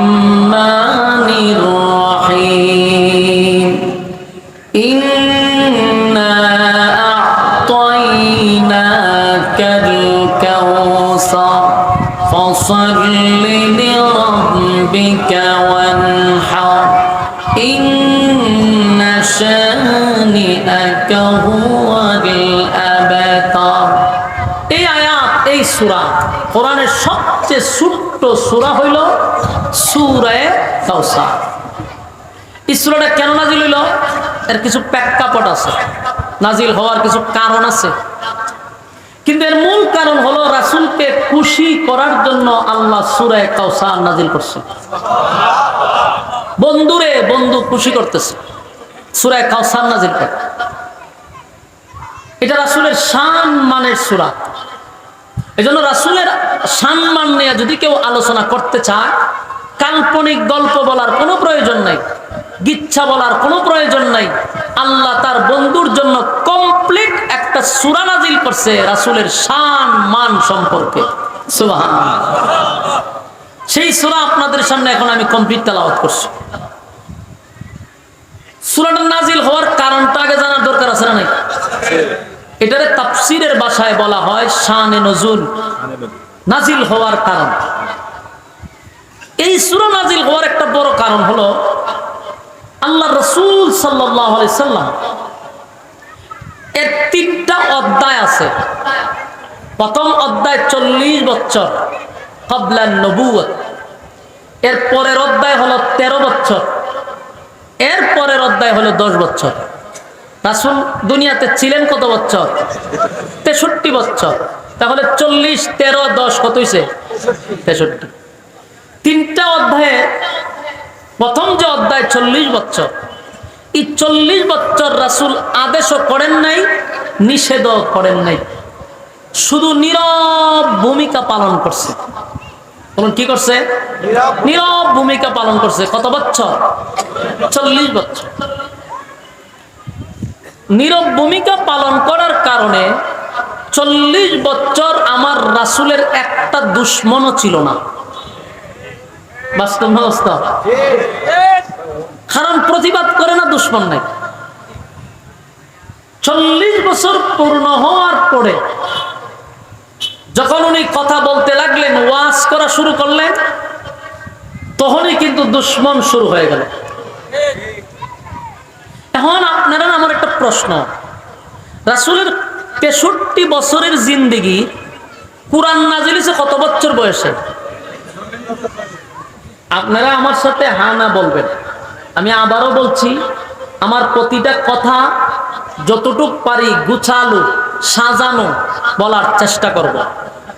রহমানির রহিম। ইন্না আ'তাইনাকাল কাউসার ফাসাল্লি লিরাব্বিকা ওয়ানহার ইন্না শানিআকা হুয়াল আবতার। এই আয়াত, এই সূরা, কোরআনের সবচেয়ে ছোট্ট সূরা হইল সূরা কাউসার। এই সূরাটা কেন নাজিল হইল, এর কিছু প্রেক্ষাপট আছে, নাজিল হওয়ার কিছু কারণ আছে। কিন্তু এর মূল কারণ হলো রাসূলকে খুশি করার জন্য আল্লাহ সূরা কাউসার নাজিল করছে। বন্ধুরে বন্ধু খুশি করতেছে, সূরা কাউসার নাজিল করে। এটা রাসূলের শান মানের সূরা। এজন্য রাসূলের সম্মান নিয়ে যদি কেউ আলোচনা করতে চায়, কাল্পনিক গল্প বলার কোনো প্রয়োজন নাই। গিচ্ছা বলার কোনো প্রয়োজন নাই। আল্লাহ তার বন্ধুর জন্য কমপ্লিট একটা সূরা নাজিল করছে রাসূলের শান মান সম্পর্কে। সুবহানাল্লাহ। সেই সূরা আপনাদের সামনে এখন আমি কমপ্লিট তেলাওয়াত করছি। সূরাটা নাজিল হওয়ার কারণটা আগে জানার দরকার আছে না নাই? এটারে তাফসীরের ভাষায় বলা হয় শানে নজুল, নাজিল হওয়ার কারণ। এই সূরা নাজিল হওয়ার একটা বড় কারণ হলো আল্লাহ রাসূল সাল্লাল্লাহু আলাইহি সাল্লাম এর 3টা অধ্যায় আছে। প্রথম অধ্যায় 40 বছর ক্বাবলা নবুয়ত, এর পরের অধ্যায় হলো 13 বছর, এর পরের অধ্যায় হলো 10 বছর। রাসূল দুনিয়াতে ছিলেন কত বছর? 63 বছর। তাহলে 40, 13, 10 কত হইছে? 63। 3টা অধ্যায়ে প্রথম যে অধ্যায় 40 বছর, এই 40 বছর রাসূল আদেশও করেন নাই, নিষেধও করেন নাই, শুধু নীরব ভূমিকা পালন করছে। বলুন কি করছে? নীরব ভূমিকা পালন করছে। কত বছর? 40 বছর। নীরব ভূমিকা পালন করার কারণে 40 বছর আমার রাসূলের একটা দুশমনও ছিল না। বাস্তব অবস্থা। কারণ প্রতিবাদ করে না, দুশমন নাই। 40 বছর পূর্ণ হওয়ার পরে যখন উনি কথা বলতে লাগলেন, ওয়াজ করা শুরু করলেন, তখনই কিন্তু দুশমন শুরু হয়ে গেল। এখন আপনারা আমার একটা প্রশ্ন, রাসূলের 63 বছরের জিন্দেগি কুরআন নাজিল হয়েছে কত বছর বয়সে? আপনারা আমার সাথে হ্যাঁ না বলবেন। আমি আবারও বলছি, আমার প্রতিটা কথা যতটুক পারি গুছালো সাজানো বলার চেষ্টা করব।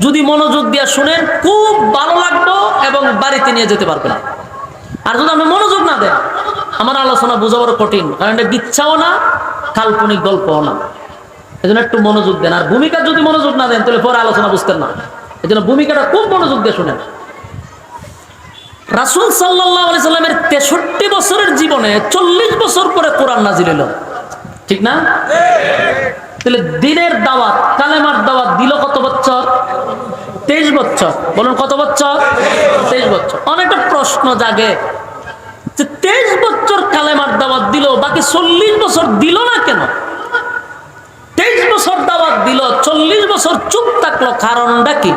যদি মনোযোগ দিয়ে শুনেন খুব ভালো লাগবে এবং বাড়িতে নিয়ে যেতে পারবেন। আর যদি আপনি মনোযোগ না দেন, আমার আলোচনা বোঝা বড় কঠিন, কারণ এটা গিচ্ছাও না, কাল্পনিক গল্পও না। এই জন্য একটু মনোযোগ দেন। আর ভূমিকা যদি মনোযোগ না দেন তাহলে পরে আলোচনা বুঝতেন না। এই জন্য ভূমিকাটা খুব মনোযোগ দিয়ে শুনেন। রাসূল সাল্লাল্লাহু আলাইহি সাল্লামের 63 বছরের জীবনে 40 বছর পরে কোরআন নাজিল হলো, ঠিক না? তাহলে দিনের দাওয়াত, কালেমার দাওয়াত দিল কত বছর? 23 বছর। বলুন কত বছর? 23 বছর। অনেকটা প্রশ্ন জাগে যে 23 বছর কালেমার দাওয়াত দিল, বাকি 40 বছর দিল না কেন? 23 বছর দাওয়াত দিল, 40 বছর চুপ থাকলো, কারণটা কি?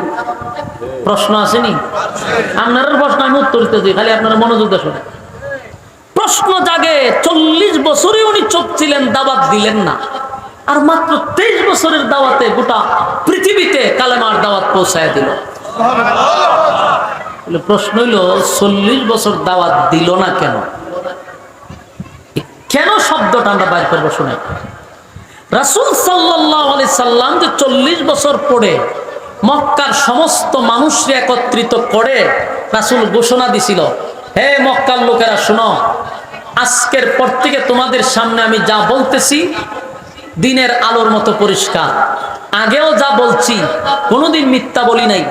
প্রশ্ন আসেনি? আপনার প্রশ্ন আমি উত্তর দিতেছি, খালি আপনারা মনোযোগ দিয়ে শুনেন। প্রশ্ন জাগে, 40 বছরই উনি চুপ ছিলেন, দাওয়াত দিলেন না, আর মাত্র 23 বছরের দাওয়াতে গোটা পৃথিবীতে কালেমার দাওয়াত পৌঁছায় দিল। প্রশ্ন হইল 40 বছর দাওয়াত দিল না কেন? কেন শব্দটা আমরা বাইর করবো শুনে। রাসূল সাল্লাল্লাহু আলাইহি সাল্লাম যে 40 বছর পরে মক্কার সমস্ত মানুষকে একত্রিত করে রাসূল ঘোষণা দিছিল, হে মক্কার লোকেরা শোনো, আজকের পর থেকে তোমাদের সামনে আমি যা বলতেছি দিনের আলোর মতো পরিষ্কার। আগেও যা বলছি কোনোদিন মিথ্যা বলি নাই,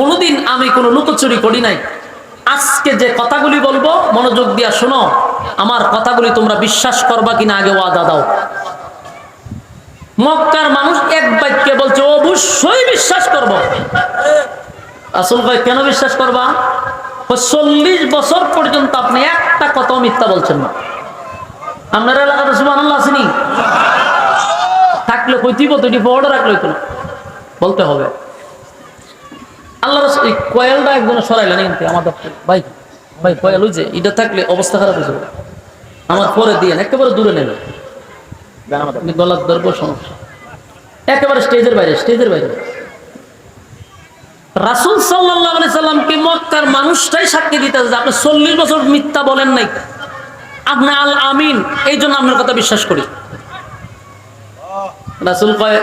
কোনোদিন আমি কোনো লুকোচুরি করি নাই। আজকে যে কথাগুলি বলবো মনোযোগ দিয়া শোনো, আমার কথাগুলি তোমরা বিশ্বাস করবা কিনা আগে ওয়াদা দাও। মক্কার মানুষ এক বাক্যে বলছে অবশ্যই বিশ্বাস করব। রাসূল ভাই কেন বিশ্বাস করবা? 40 বছর পর্যন্ত আপনি একটা কথাও মিথ্যা বলছেন না। আপনার এলাকাতে সুবহানাল্লাহ আসেনি? থাকলে কইতিব তো এটি বড় রাখলে হইতো না, বলতে হবে। আল্লাহ রাসূল এই কয়েলটা একজন সরাইলেন কিন্তু আমাদের ভাই ভাই কয়েল হইছে, এটা থাকলে অবস্থা খারাপ হয়ে যাবে। আমার পরে দিয়ে একেবারে দূরে নেন, গলার ধরবো সমস্যা। একেবারে স্টেজের বাইরে, স্টেজের বাইরে। রাসূল সাল্লাল্লাহু আলাইহি সাল্লামকে মক্কার মানুষটাই সাক্ষী দিতেছে যে আপনি 40 বছর মিথ্যা বলেন নাই, আপনি আল আমিন, এই জন্য আপনার কথা বিশ্বাস করি। রাসূল কয়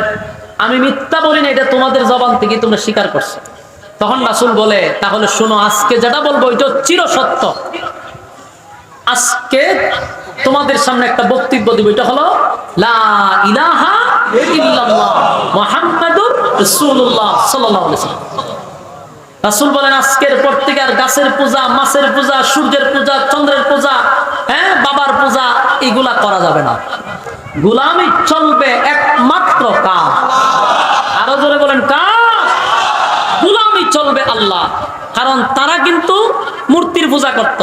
আমি মিথ্যা বলি না, এটা তোমাদের জবান থেকে তোমরা স্বীকার করছো। তখন রাসূল বলে তাহলে শোনো, আজকে যেটা বলবো এটা চির সত্য। আজকে তোমাদের সামনে একটা বক্তব্য দিব, এটা হলো লা ইলাহা ইল্লাল্লাহ মুহাম্মাদুর রাসূলুল্লাহ সাল্লাল্লাহু আলাইহি ওয়াসাল্লাম। রাসূল বলেন আজকের পর থেকে আর গাছের পূজা, মাছের পূজা, সূর্যের পূজা, চন্দ্রের পূজা, বাবার পূজা এগুলা করা যাবে না। গোলামি চলবে একমাত্র কার? আরো জোরে বলেন কার? গোলামি চলবে আল্লাহ। কারণ তারা কিন্তু মূর্তির পূজা করত,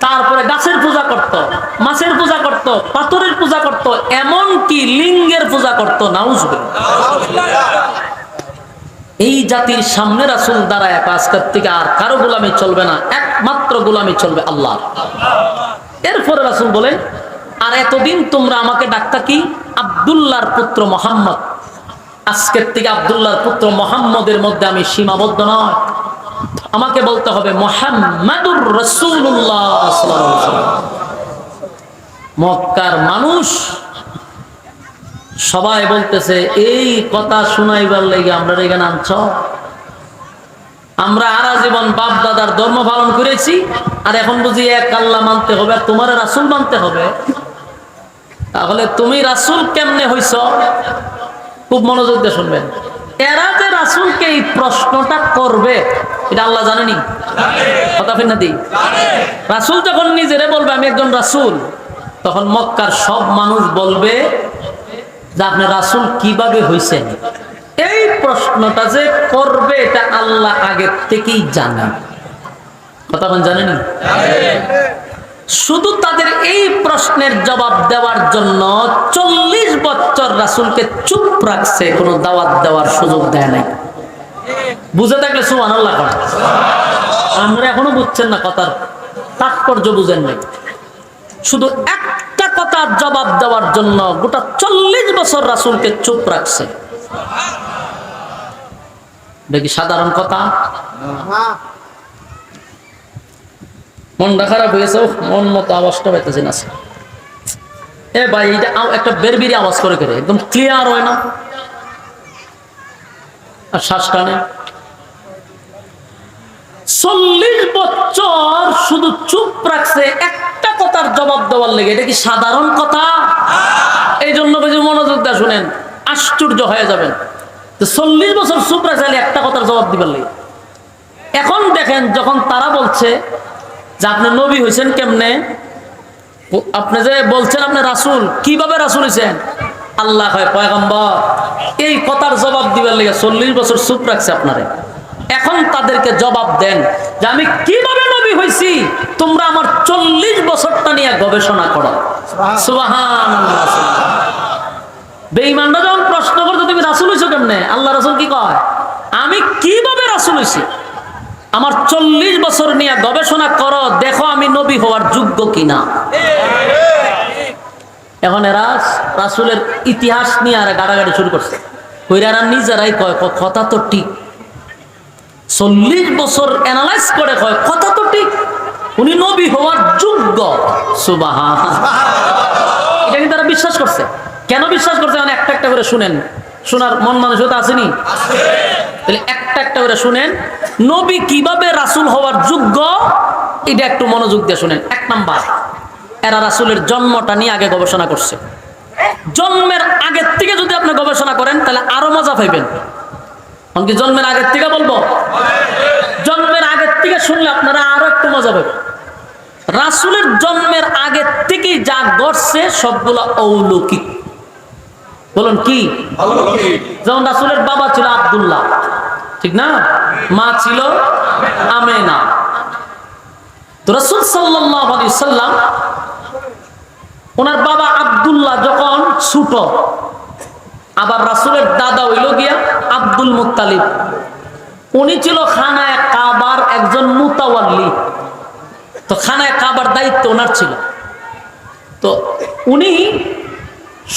তারপরে গাছের পূজা করত, মাছের পূজা করত, পাথরের পূজা করত, এমন কি লিঙ্গের পূজা করত। নাউজুবিল্লাহ। এই জাতির সামনে রাসূল দাঁড়ায় আজকের থেকে আর কারো গোলামি চলবে না, একমাত্র গোলামি চলবে আল্লাহ। এরপরে রাসূল বলেন, আর এতদিন তোমরা আমাকে ডাকতা কি? আব্দুল্লাহর পুত্র মুহাম্মদ। আজকের থেকে আব্দুল্লাহর পুত্র মুহাম্মদের মধ্যে আমি সীমাবদ্ধ নয়, আমাকে বলতে হবে মুহাম্মাদুর রাসূলুল্লাহ সাল্লাল্লাহু আলাইহি ওয়াসাল্লাম। মক্কার মানুষ সবাই বলতেছে, এই কথা শুনাইবার লেগে আমরা এখানে আনছ? আমরা আরা জীবন বাপ দাদার ধর্ম পালন করেছি, আর এখন বুঝি এক আল্লাহ মানতে হবে, আর তোমার রাসূল মানতে হবে? তাহলে তুমি রাসূল কেমনে হইছ? খুব মনোযোগ দিয়ে শুনবেন। এরা যে রাসূলকে এই প্রশ্নটা করবে, এটা আল্লাহ জানেনি? কথা ফির না দি। রাসূল যখন নিজেরে বলবে আমি একজন রাসূল, তখন মক্কার সব মানুষ বলবে যে আপনি রাসূল কিভাবে হইছেন? এই প্রশ্নটা যে করবে এটা আল্লাহ আগে থেকেই জানেন। কথা বলেন জানেনি? শুধু তাদের এই প্রশ্নের জবাব দেওয়ার জন্য 40 বছর রাসূলকে চুপ রাখছে, কোনো দাওয়াত দেওয়ার সুযোগ দেয় নাই। বুঝে থাকলে সুবহানাল্লাহ করেন। আমরা এখনো বুঝছেন না, কথার তাৎপর্য বুঝেন নাই। শুধু একটা কথার জবাব দেওয়ার জন্য গোটা 40 বছর রাসূলকে চুপ রাখছে। দেখি সাধারণ কথা? মনটা খারাপ হয়েছে, মন মতো আওয়াজটা পাইতেছি না। এ ভাই, এটা একটা বেরবেরি আওয়াজ করে করে একদম ক্লিয়ার হয় না, আর শ্বাস টানে। 40 বছর শুধু চুপ রাখছে একটা কথার জবাব দেওয়ার লেগে। এটা কি সাধারণ কথা? এই জন্য মনোযোগ দিয়ে শুনেন, আশ্চর্য হয়ে যাবেন। 40 বছর চুপ রাখছে একটা কথার জবাব দিবার লেগে। এখন দেখেন, যখন তারা বলছে যে আপনি নবী হয়েছেন কেমনে, আপনি যে বলছেন আপনি রাসূল, কিভাবে রাসূল হয়েছেন? আল্লাহ হয় পয়গম্বর। এই কথার জবাব দিবার লেগে 40 বছর চুপ রাখছে আপনারে। এখন তাদেরকে জবাব দেন যে আমি কিভাবে নবী হইছি, তোমরা আমার 40 বছরটা নিয়ে গবেষণা করো। সুবহানাল্লাহ। বেঈমানরা যখন প্রশ্ন করতে তুমি রাসূল হইছো কেমনে, আল্লাহ রাসূল কি কয়? আমি কিভাবে রাসূল হইছি, আমার 40 বছর নিয়ে গবেষণা করো, দেখো আমি নবী হওয়ার যোগ্য কিনা। এখন এরা রাসূলের ইতিহাস নিয়ে আর গাড়াগাড়ি শুরু করছে। কইরা নিজেরাই কয় কথা তো ঠিক। 40 বছর অ্যানালাইজ করে কয় কথা তো ঠিক, উনি নবী হওয়ার যোগ্য। সুবহানাল্লাহ। এটা কিন্তু তারা বিশ্বাস করছে। কেন বিশ্বাস করছে? মানে একটা একটা করে শুনেন, শোনার মন মানসিকতা আসেনি? তাহলে একটা একটা করে শুনেন, নবী কিভাবে রাসূল হওয়ার যোগ্য, এটা একটু মনোযোগ দিয়ে শুনেন। 1 নাম্বার, এরা রাসূলের জন্মটা নিয়ে আগে গবেষণা করছে। জন্মের আগের থেকে যদি আপনি গবেষণা করেন তাহলে আরো মজা পাইবেন। কি জন্মের আগের থেকে বলবো? জন্মের আগের থেকে শুনলে আপনারা আরো একটু মজা পাবেন। রাসূলের জন্মের আগের থেকে যা ঘটছে সবগুলো অলৌকিক। বলুন কি? যেমন রাসূলের বাবা ছিল আব্দুল্লাহ, ঠিক না? মা ছিল আমেনা। তো রাসূল সাল্লাল্লাহু আলাইহি সাল্লাম, ওনার বাবা আব্দুল্লাহ যখন ছোট, আবার রাসূলের দাদা হইল গিয়া আব্দুল মুত্তালিব, উনি ছিল খানায়ে কাবার একজন মুতাওয়াল্লি। তো খানায়ে কাবার দায়িত্ব ওনার ছিল। তো উনি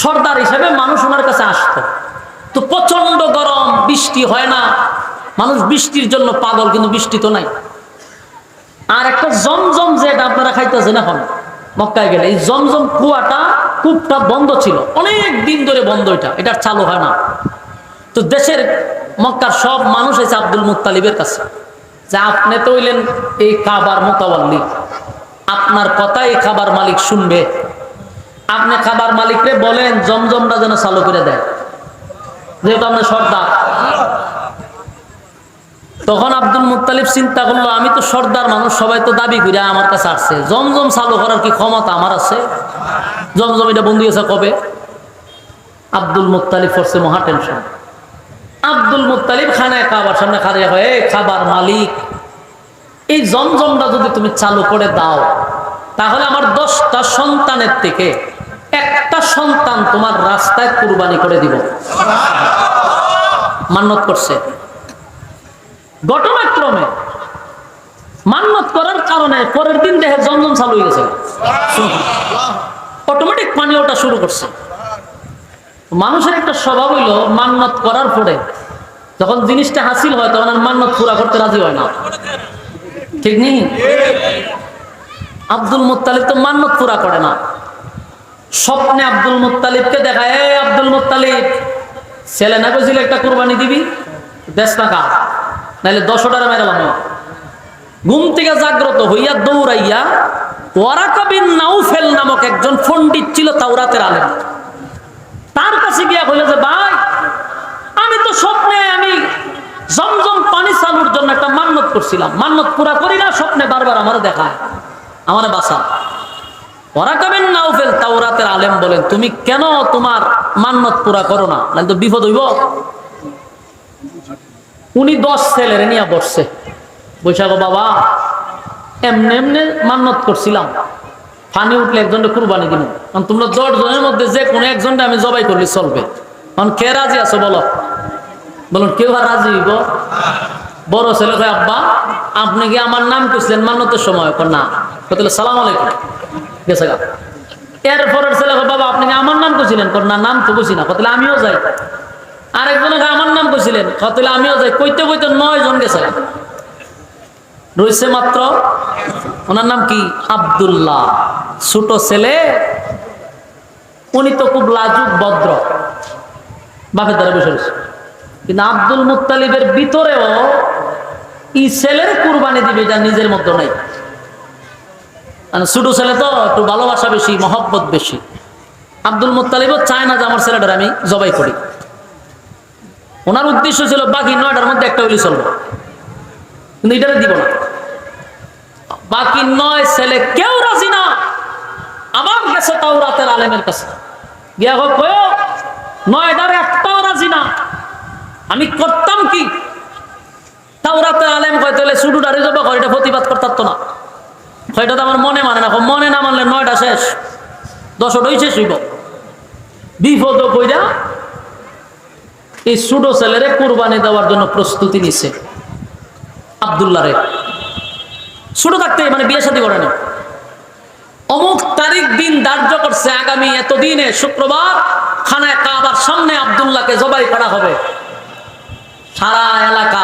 সর্দার হিসেবে মানুষ ওনার কাছে আসতো। তো প্রচন্ড গরম, বৃষ্টি হয় না, মানুষ বৃষ্টির জন্য পাগল, কিন্তু বৃষ্টি তো নাই। আর একটা জমজম, যেটা আপনারা খাইতেছেন এখন মক্কায় গেলে, এই জমজম কূপটা বন্ধ ছিল অনেক দিন ধরে, বন্ধ। এটা চালু হয় না। তো দেশের মক্কার সব মানুষ এসে আব্দুল মুত্তালিবের কাছে, যে আপনি তো হইলেন এই কাবার মুতাওয়াল্লি, আপনার কথা এই কাবার মালিক শুনবে, আপনি কাবার মালিকরে বলেন জমজমটা যেন চালু করে দেয়, যেহেতু আপনি সর্দার। তো তখন আব্দুল মুত্তালিব চিন্তা করলো, আমি তো সর্দার মানুষ, সবাই তো দাবি করে আমার কাছে আসছে, জমজম চালু করার কি ক্ষমতা আমার আছে? জমজম এটা বন্ধ হয়েছে কবে? আব্দুল মুত্তালিব করছে মহা টেনশন। আব্দুল মুত্তালিব খানায় কাবার সামনে খাড়িয়া হয়ে, খাবার মালিক, এই জমজমটা যদি তুমি চালু করে দাও তাহলে আমার 10টা সন্তানের থেকে একটা সন্তান তোমার রাস্তায় কুরবানি করে দিব। মান্নত করছে। ঘটনাক্রমে মান্নত করার কারণে পরের দিন দেখে জমজম চালু হয়ে গেছে, অটোমেটিক পানি ওঠা শুরু করছে। মানুষের একটা স্বভাব হইল, মান্নত করার পরে যখন জিনিসটা হাসিল হয় তখন আর মান্নত পুরা করতে রাজি হয় না, ঠিক নেই? আব্দুল মুত্তালিব তো মান্নত পুরা করে না। স্বপ্নে আব্দুল মুত্তালিবকে দেখায়, এই আব্দুল মুত্তালিব, ছেলে না কইছিল একটা কুরবানি দিবি, দেশ টাকা নাইলে 10টারে মেরালাম। ঘুম থেকে জাগ্রত হইয়া দৌড়াইয়া ওয়ারাকা বিন নাউফেল নামক একজন পণ্ডিত ছিল, তাওরাতের আলেম, তার কাছে গিয়া কইল যে ভাই, আমি তো স্বপ্নে আমি জমজম পানি চালুর জন্য একটা মান্নত করছিলাম, মান্নত পুরা করি না, স্বপ্নে বারবার আমার দেখায়, আমার বাসা। ওয়ারাকা বিন নাউফেল তাওরাতের আলেম বলেন, তুমি কেন তোমার মান্নত পুরা করো না, নাহলে তো বিপদ হইব। উনি 10 ছেলেরে নিয়ে বসছে, বৈশাখ বাবা এমনি এমনি মান্নত করছিলাম, পানি উঠলে একজনকে কুরবানি দিব, কারণ তোমরা 10 জনের মধ্যে যে কোনো একজনটা আমি জবাই করলে চলবে। কারণ কে রাজি আছো বলো? বলুন কেউ আর রাজি হইব? বড় ছেলে কয়, আব্বা আপনি কি আমার নাম কইছিলেন মান্নতের সময়? না। কইলে সালাম আলাইকুম, গেছে গা। এরপরের ছেলে কয়, বাবা আপনি কি আমার নাম কইছিলেন? না, নাম তো কইছি না। কইলে আমিও যাই। আরেকজনে আমার নাম কইছিলেন? কইলে আমিও যাই। কইতে কইতে 9 জন গেছে। রয়েছে মাত্র, ওনার নাম কি? আব্দুল্লাহ, ছোট ছেলে। উনি তো খুব লাজুক ভদ্র, বাপের দ্বারা বসে রয়েছে। কিন্তু আব্দুল মুত্তালিবের ভিতরেও এই ছেলের কুরবানি দিবে, যা নিজের মধ্যে নাই। ছোট ছেলে তো একটু ভালোবাসা বেশি, মহব্বত বেশি। আব্দুল মুত্তালিবও চায় না যে আমার ছেলেটার আমি জবাই করি। ওনার উদ্দেশ্য ছিল বাকি 9টার মধ্যে একটা হইলে চলবে, কিন্তু এটারে দিব না। বাকি 9 ছেলে কেউ রাজি না। আমার কাছে তাওরাতের আলেমের কাছে গিয়া কয়, 9টার একটাও রাজি না, আমি করতাম কি? তাওরাতের আলেম কয়, তাহলে শুধুটারে জবা করে, এটা প্রতিবাদ করতাম তো না। এটা তো আমার মনে মানে না, মনে না মানলে 9টা শেষ, 10টাই শেষ হইব। বিপদ কইরা এই ছোট ছেলেরে কুরবানি দেওয়ার জন্য প্রস্তুতি নিছে। আব্দুল্লাহ রে ছোট থাকতে, মানে বিয়ে শাদী করে না, অমুক তারিখ দিন ধার্য করছে, আগামী এতদিনে শুক্রবার খানায় কাবার সামনে আব্দুল্লাহকে জবাই করা হবে। সারা এলাকা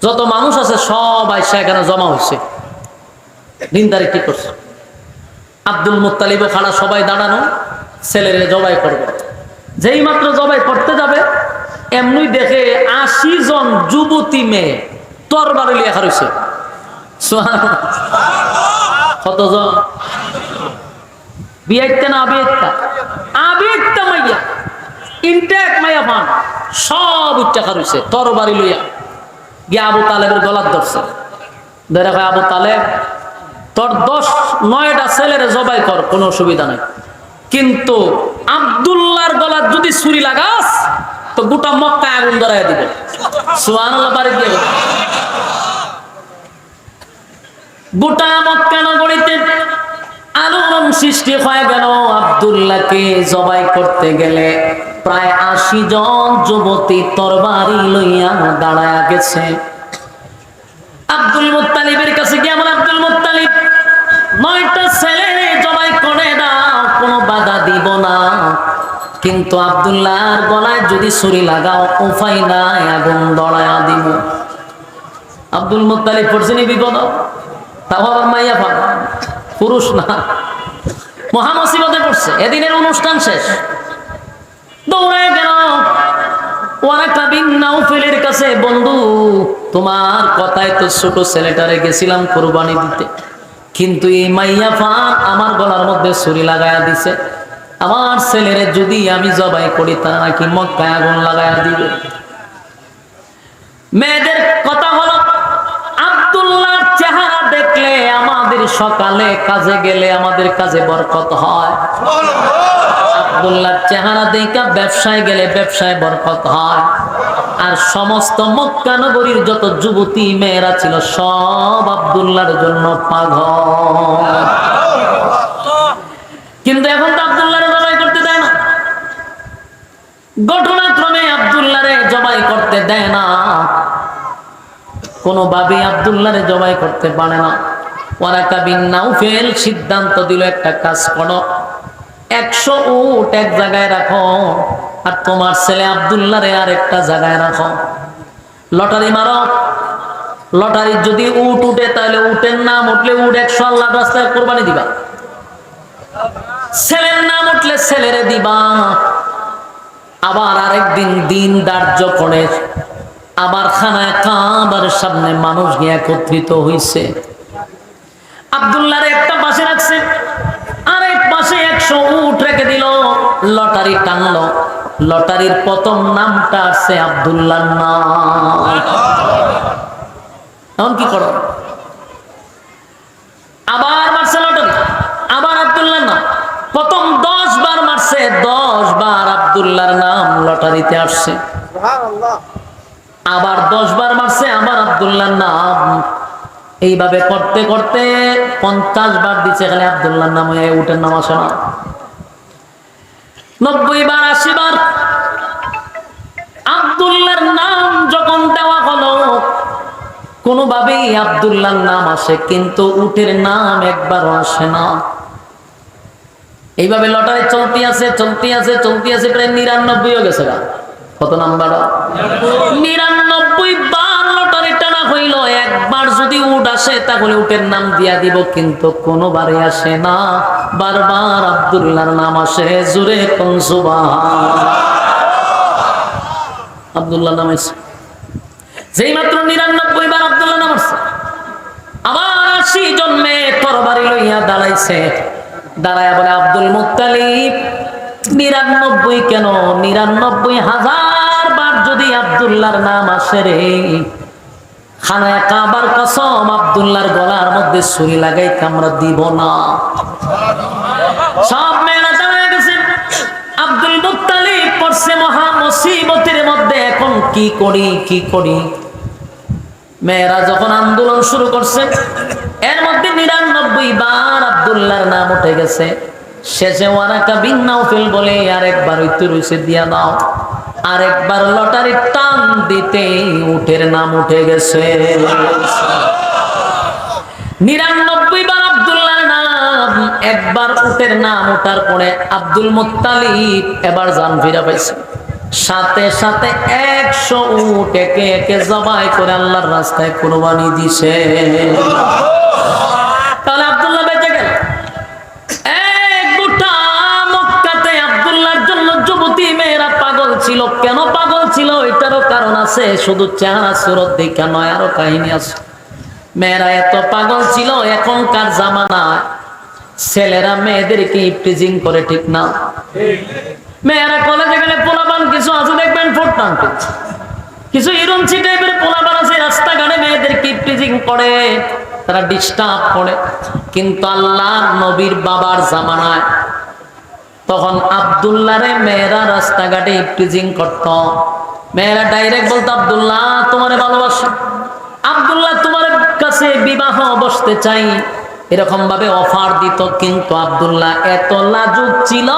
যত মানুষ আছে সবাই সেখানে জমা হয়েছে, দিন তারিখ ঠিক করছে। আব্দুল মুত্তালিব খানা সবাই দাঁড়ানো, ছেলেরে জবাই করবে। যেই মাত্র জবাই করতে যাবে, এমনি দেখে 80 জন যুবতী মেয়ে তরবারি লিয়ে খারইছে। কতজন? বিয়াইতে না আবিয়াইতা? আবিয়াইতা মাইয়া, ইনটেক মাইয়া পান, সব উচ্চা খারইছে তরবারি লইয়া। গিয়ে আবু তালেবের গলার ধরছে, ধরে কয়, আবু তালেব, তোর 9টা ছেলেরে জবাই কর, কোনো অসুবিধা নাই, কিন্তু আব্দুল্লাহর গলার যদি ছুরি লাগাস তো গোটা মক্কায় আগুন ধরাইয়া দিবে। সুবহানাল্লাহ, বাড়ি দিয়ে গোটা মক্কা নগরীতে আলোড়ন সৃষ্টি হয়ে গেল। আব্দুল্লাহকে জবাই করতে গেলে প্রায় 80 জন যুবতী তরবারি লইয়া দাঁড়ায়া গেছে। আব্দুল মুত্তালিবের কাছে গিয়ে আমার আব্দুল মুত্তালিব, 9টা ছেলে জবাই করে দাও, কোনো বাধা দিব না, কিন্তু আব্দুল্লাহর গলায় যদি ছুরি লাগাও উপায় নাই, আগুন ধরায়া দিব। আব্দুল মুত্তালিব পড়ছেনি বিপদ, তাও আবার মাইয়া পান, পুরুষ না, মহা মুসিবতে পড়ছে। এদিনের অনুষ্ঠান শেষ, দৌড়ে গেল ওয়ারাকা বিন নাউফেলের কাছে, বন্ধু তোমার কথায় তো ছোট ছেলেটারে গেছিলাম কুরবানি দিতে, কিন্তু এই মাইয়া ফান আমার গলার মধ্যে ছুরি লাগায়া দিছে, আমার ছেলেরে যদি আমি জবাই করি তা নাকি মক্কায় আগুন লাগায়া দিবে। মেয়েদের কথা হলো আব্দুল্লাহর চেহারা দেখলে আমাদের সকালে কাজে গেলে আমাদের কাজে বরকত হয়, আব্দুল্লাহর চেহারা দেখে ব্যবসায় গেলে ব্যবসায় বরকত হয়। আর সমস্ত মক্কা নগরীর যত যুবতী মেয়েরা ছিল সব আব্দুল্লাহর জন্য পাগল। কিন্তু এখন তো আব্দুল্লাহরে জবাই করতে দেয় না, ঘটনাক্রমে আব্দুল্লাহরে জবাই করতে দেয় না, কোনোভাবেই আব্দুল্লাহরে জবাই করতে পারে না। ওয়ারাকা বিন নাউফেল সিদ্ধান্ত দিল, একটা কাজ করো, 100 উট এক জায়গায় রাখো আর তোমার ছেলে আব্দুল্লাহরে আর একটা জায়গায় রাখো। লটারি মারো, লটারি যদি উট উঠে তাহলে উটের নাম উঠলে উট 100 আল্লাহর রাস্তায় কোরবানি দিবা, ছেলের নাম উঠলে ছেলেরে দিবা। আবার আরেকদিন দিন ধার্য করে আবার খানায় কাবার সামনে মানুষ গিয়ে একত্রিত হইছে। আব্দুল্লাহর একটা পাশে রাখছে, আরেক পাশে 100 উট রেখে দিল, লটারি টানলো, লটারির প্রথম নামটা আছে আব্দুল্লাহর নাম। এখন কি করো? আবার মারছে লটারি, আবার আব্দুল্লাহর নাম, প্রথম 10 বার মারছে, 10 বার আব্দুল্লাহর নাম লটারিতে আসছে। আবার 10 বার মারছে, আবার আব্দুল্লাহর নাম। এইভাবে করতে করতে 50 বার দিচ্ছে, খালি আব্দুল্লাহর নাম, উটের নাম আসে না। 90 বার 80 বার আব্দুল্লাহর নাম যখন দেওয়া হলো, কোনোভাবেই আব্দুল্লাহর নাম আসে কিন্তু উটের নাম একবারও আসে না। এইভাবে লটারি চলতে আছে চলতে আছে চলতে আছে, প্রায় 99 হয়ে গেছে। কত নাম্বার? 99 বার লটারি টানা হইল। একবার যদি উট আসে তাহলে উটের নাম দিয়া দিব, কিন্তু কোনোবারে আসে না, বারবার আব্দুল্লাহর নাম আসে। জোরে কোন সুবহান। আব্দুল্লাহ নাম আছে, যেই মাত্র 99 বার আব্দুল্লাহ নাম আসছে, আবার 80 জন মেয়ে তরবারি লইয়া দাঁড়াইছে। দাঁড়ায় বলে, আব্দুল মুত্তালিব 99 কেন, 99,000 বার যদি আব্দুল্লাহর নাম আসে রে, খানায় কাবার কসম আব্দুল্লাহর গলার মধ্যে ছুরি লাগাই আমরা দিব না। সব মেয়েরা দাঁড়ায় গেছে। আব্দুল মুত্তালিব পড়ছে মহা মুসিবতের মধ্যে, এখন কি করি কি করি। মেয়েরা যখন আন্দোলন শুরু করছে, এর মধ্যে 99 বার আব্দুল্লাহর নাম উঠে গেছে। শেষে ওয়ারাকা বিন নাউফেল বলে, আরেকবার হইতে রইছে দিয়া দাও। আরেকবার লটারি টান দিতে উটের নাম উঠে গেছে। 99 বার আব্দুল্লাহর নাম, একবার উটের নাম ওঠার পরে আব্দুল মুত্তালিব এবার জান ফিরা পাইছে। সাথে সাথে 100 উট একে একে জবাই করে আল্লাহর রাস্তায় কুরবানি দিছে। তাহলে আব্দুল্লাহ বেঁচে গেল। এক গোটা মক্কাতে আব্দুল্লাহর জন্য যুবতী মেয়েরা পাগল ছিল। কেন পাগল ছিল এটারও কারণ আছে, শুধু চেহারা সুরত দেখা নয়, আরো কাহিনী আছে। মেয়েরা এত পাগল ছিল, এখনকার জামানায় ছেলেরা মেয়েদেরকে ইফটিজিং করে, ঠিক না? মেয়েরা কলেজে গেলে পোলাপান কিছু আছে দেখবেন ফুটপান্তে, কিছু ইরুনচি টাইপের পোলাপান আছে রাস্তাঘাটে মেয়েদেরকে ইফটিজিং করে, তারা ডিস্টার্ব করে। কিন্তু আল্লাহ নবীর বাবার জামানায় তখন আব্দুল্লাহরে মেয়েরা রাস্তাঘাটে ইফটিজিং করত। মেয়েরা ডাইরেক্ট বলতো, আব্দুল্লাহ তোমারে ভালোবাসি, আব্দুল্লাহ তোমার কাছে বিবাহ বসতে চাই, এরকম ভাবে অফার দিত। কিন্তু আব্দুল্লাহ এত লাজুক ছিল,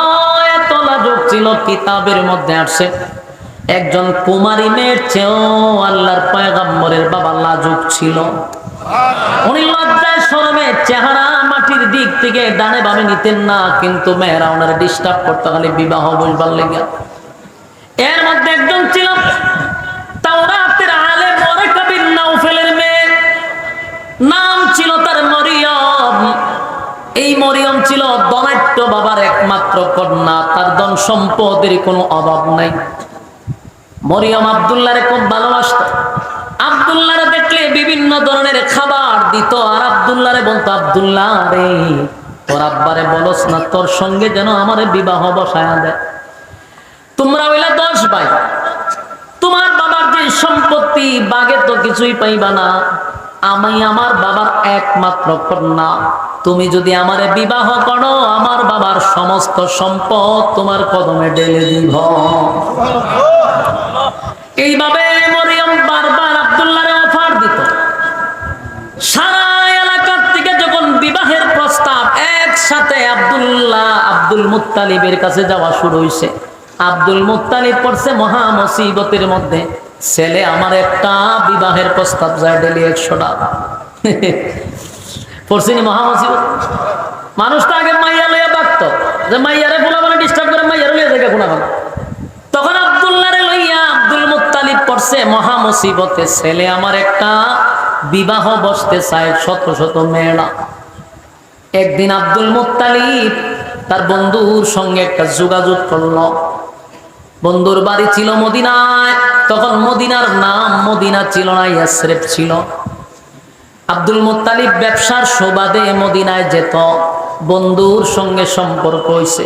এত লাজুক ছিল, কিতাবের মধ্যে আসছে একজন কুমারী মেয়ের চেয়েও আল্লাহর পয়গম্বরের বাবা লাজুক ছিল। উনি লজ্জায় শরমে চেহারা মাটির দিক থেকে ডানে বামে নিতেন না, কিন্তু মেয়েরা ওনারা ডিস্টার্ব করতে খালি বিবাহ বলবার লেগে। এর মধ্যে একজন ছিল তাওরাতের আলেম ওয়ারাকা বিন নাউফেলের মেয়ে, নাম ছিল তার মরিয়ম। এই মরিয়ম ছিল ধনাঢ্য বাবার একমাত্র কন্যা, তার ধন সম্পদের কোনো অভাব নাই। মরিয়ম আব্দুল্লাহরে খুব ভালোবাসত। আব্দুল্লাহরে দেখলে বিভিন্ন ধরনের খাবার দিত, আর আব্দুল্লাহরে বলতো, আব্দুল্লাহ রে তোর আব্বারে বলস না তোর সঙ্গে যেন আমারে বিবাহ বসায়া দেয়। তোমরা হইলা 10 ভাই, তোমার বাবার যে সম্পদ সম্পত্তি বাগে তো কিছুই পাইবা না, আমি আমার বাবার একমাত্র কন্যা, তুমি যদি আমারে বিবাহ করো আমার বাবার সমস্ত সম্পদ তোমার কদমে ঢেলে দিব। এইভাবে মরিয়ম বারবার আব্দুল্লাহরে অফার দিত। সারা এলাকার থেকে যখন বিবাহের প্রস্তাব একসাথে আব্দুল মুত্তালিবের কাছে যাওয়া শুরু হয়েছে, আব্দুল মুত্তালিব পড়ছে মহা মুসিবতের মধ্যে, ছেলে আমার একটা বিবাহের প্রস্তাব যায় ডেলি 100টা পড়ছিনি মহা মুসিবত। মানুষ তো আগে মাইয়া লইয়া বাঁকত, যে মাইয়ারে বলা মানে ডিস্টার্ব করে মাইয়ারে লইয়া জায়গা কোনা ভালো। তখন আব্দুল্লাহরে লইয়া আব্দুল মুত্তালিব পড়ছে মহা মুসিবতে, ছেলে আমার একটা বিবাহ বসতে চায়, শত শত মেয়েরা। একদিন আব্দুল মুত্তালিব তার বন্ধুর সঙ্গে একটা যোগাযোগ করলো। বন্ধুর বাড়ি ছিল মদিনায়, তখন মদিনার নাম মদিনা ছিল না, ইয়াসরিব ছিল। আব্দুল মুত্তালিব ব্যবসার সুবাদে মদিনায় যেত, বন্ধুর সঙ্গে সম্পর্ক হইছে।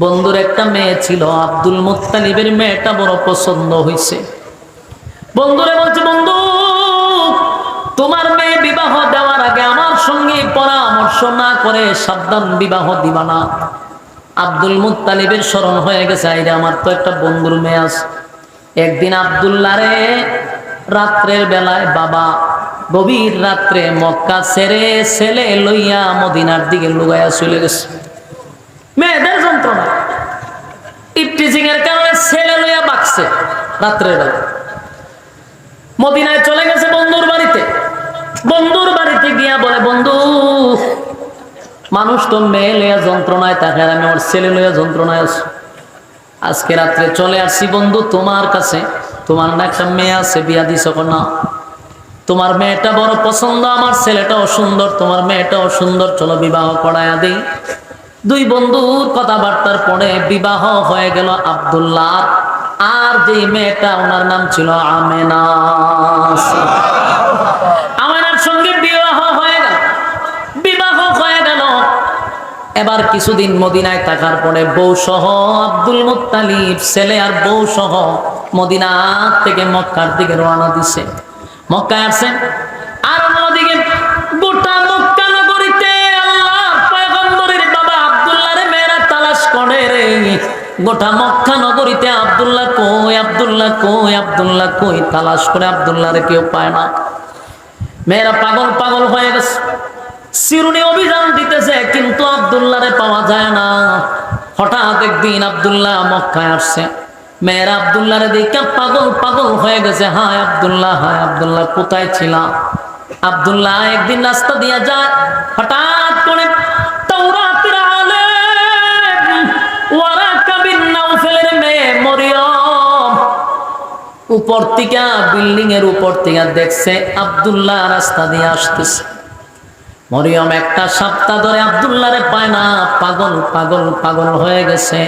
বন্ধুর একটা মেয়ে ছিল, আব্দুল মুত্তালিবের মেয়েটা বড় পছন্দ হইছে। বন্ধুরে বলছে, বন্ধু তোমার মেয়ে বিবাহ দেওয়ার আগে আমার সঙ্গে পরামর্শ না করে সাবধান বিবাহ দিবা না। আব্দুল মুত্তালিবের স্মরণ হয়ে গেছে, আইরে আমার তো একটা বন্ধুর মেয়ে আছে। একদিন আব্দুল্লাহরে রাত্রের বেলায় বাবা গভীর রাত্রে মক্কা ছেড়ে ছেলে লইয়া মদিনার দিকে লুগাইয়া চলে গেছে। মেয়েদের যন্ত্রণা, ইফটিজিং এর কারণে ছেলে লইয়া বাকছে রাত্রের বেলা। মদিনায় চলে গেছে বন্ধুর বাড়িতে। বন্ধুর বাড়িতে গিয়া বলে, বন্ধু মানুষ তো মেয়ে লইয়া যন্ত্রণায় থাকে, আমি ওর ছেলে লইয়া যন্ত্রণায় আছি। আজকে রাত্রে চলে আসছি বন্ধু তোমার কাছে, তোমার না একটা মেয়ে আছে, বিয়া দিছ না? তোমার মেয়েটা বড় পছন্দ, আমার ছেলেটাও সুন্দর, তোমার মেয়েটাও সুন্দর, চলো বিবাহ করায়া দেই। দুই বন্ধুর কথাবার্তার পরে বিবাহ হয়ে গেল আব্দুল্লাহ আর যেই মেয়েটা, ওনার নাম ছিল আমেনা। আমেনার সঙ্গে বিবাহ হয়ে গেল। বিবাহ হয়ে গেল। এবার কিছুদিন মদিনায় থাকার পরে বউ সহ আব্দুল মুত্তালিব ছেলে আর বউ সহ মদিনা থেকে মক্কার দিকে রওনা দিছে। মক্কায় আসছেন, আর অন্যদিকে গোটা মক্কা নগরীতে আল্লাহর পয়গম্বরের বাবা আব্দুল্লাহরে মেয়েরা তালাশ করে রে। গোটা মক্কা নগরীতে আব্দুল্লাহ কই, আব্দুল্লাহ কই, আব্দুল্লাহ কই, তালাশ করে আব্দুল্লাহরে কেউ পায় না। মেয়েরা পাগল পাগল হয়ে গেছে, চিরুনি অভিযান দিতেছে, কিন্তু আব্দুল্লাহরে পাওয়া যায় না। হঠাৎ একদিন আব্দুল্লাহ মক্কায় আসছে, মেয়েরা আব্দুল্লাহরে দেখে পাগল পাগল হয়ে গেছে। হায় আব্দুল্লাহ, হায় আব্দুল্লাহ, কোথায় ছিলাম? আব্দুল্লাহ একদিন রাস্তা দিয়ে যায়, হঠাৎ করে তাওরাতের আলেম ওয়ারাকা বিন নাওফালের মেয়ে মরিয়ম উপর থেকে, বিল্ডিং এর উপর থেকে দেখছে আব্দুল্লাহ রাস্তা দিয়ে আসতেছে। মরিয়ম একটা সপ্তাহ ধরে আব্দুল্লাহরে পায় না, পাগল পাগল পাগল হয়ে গেছে।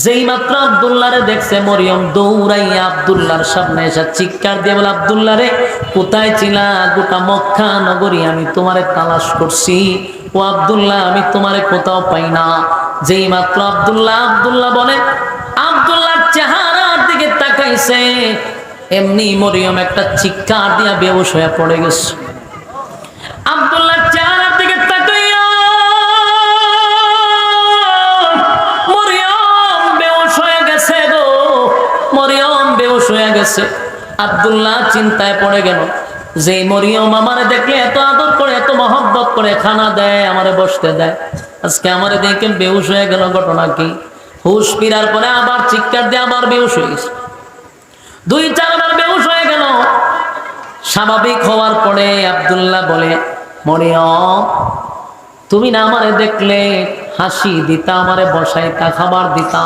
যেই মাত্র আব্দুল্লাহরে দেখছে, মরিয়ম দৌড়াইয়া আব্দুল্লাহর সামনে এসে চিৎকার দিয়ে বলে, আব্দুল্লাহ রে কোথায় ছিলা? গোটা মক্কা নগরী আমি তোমারে তালাশ করছি, ও আব্দুল্লাহ আমি তোমারে কোথাও পাই না। যেই মাত্র আব্দুল্লাহ বলে, আব্দুল্লাহর চেহারার দিকে তাকাইছে, এমনি মরিয়ম একটা চিৎকার দিয়া বেহুশ হয়ে পড়ে গেছে। আব্দুল্লাহর চেহারার দিকে তাকাইয়া মরিয়ম বেহুশ হয়ে গেছে গো, মরিয়ম বেহুশ হয়ে গেছে। আব্দুল্লাহ চিন্তায় পড়ে গেল, যে মরিয়ম আমারে দেখলে এত আদর করে, এত মহব্বত করে, খানা দেয়, আমারে বসতে দেয়, আজকে আমারে দেখে বেহুশ হয়ে গেল, ঘটনা কি? হুশ ফিরার পরে আবার চিৎকার দিয়ে আবার বেহুশ হয়ে গেছে। 2-4 বার বেহুশ হয়ে গেল। স্বাভাবিক হওয়ার পরে আব্দুল্লাহ বলে, মরিয়ম তুমি না আমারে দেখলে হাসি দিতা, আমারে বসাইতা, খাবার দিতা,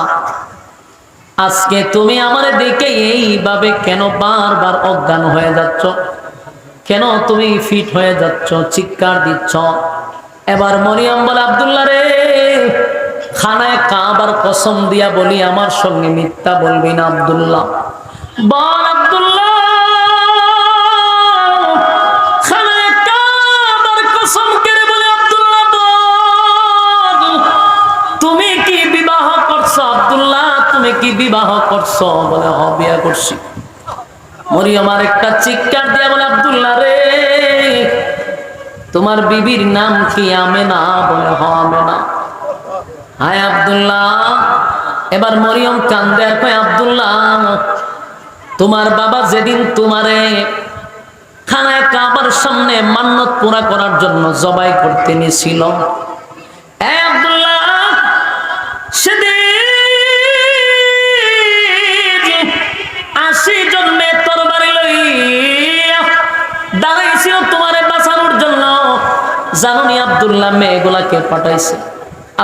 আজকে তুমি আমারে দেখে এইভাবে কেন বারবার অজ্ঞান হয়ে যাচ্ছ? কেন তুমি ফিট হয়ে যাচ্ছ, চিৎকার দিচ্ছ? এবার মরিয়ম বলে, আব্দুল্লাহ রে খানায় কাবার কসম দিয়া বলি, আমার সঙ্গে মিথ্যা বলবি না। আব্দুল্লাহ বল, আব্দুল্লাহ খানায় কাবার কসম করে বলে, আব্দুল্লাহ বল তুমি কি বিবাহ করছো? আব্দুল্লাহ তুমি কি বিবাহ করছো? বলে হ, বিয়া করছি। মরিয়ম আর একটা চিৎকার দিয়ে বলে, আব্দুল্লাহ রে, তোমার বিবির নাম কি? আমেনা। বলে, হ আমেনা। হায় আব্দুল্লাহ। এবার মরিয়ম কান্দে আর কয়, আব্দুল্লাহ, তোমার বাবা যেদিন তোমারে খানায় কাবার সামনে মান্নত পুরা করার জন্য জবাই করতে নিয়েছিল, আব্দুল্লাহ, সেদিন 80 জন মেয়ে তরবারি লইয়া দাঁড়াইছিল তোমারে বাঁচানোর জন্য। জানুনি আব্দুল্লাহ মেয়েগুলাকে পাঠাইছে?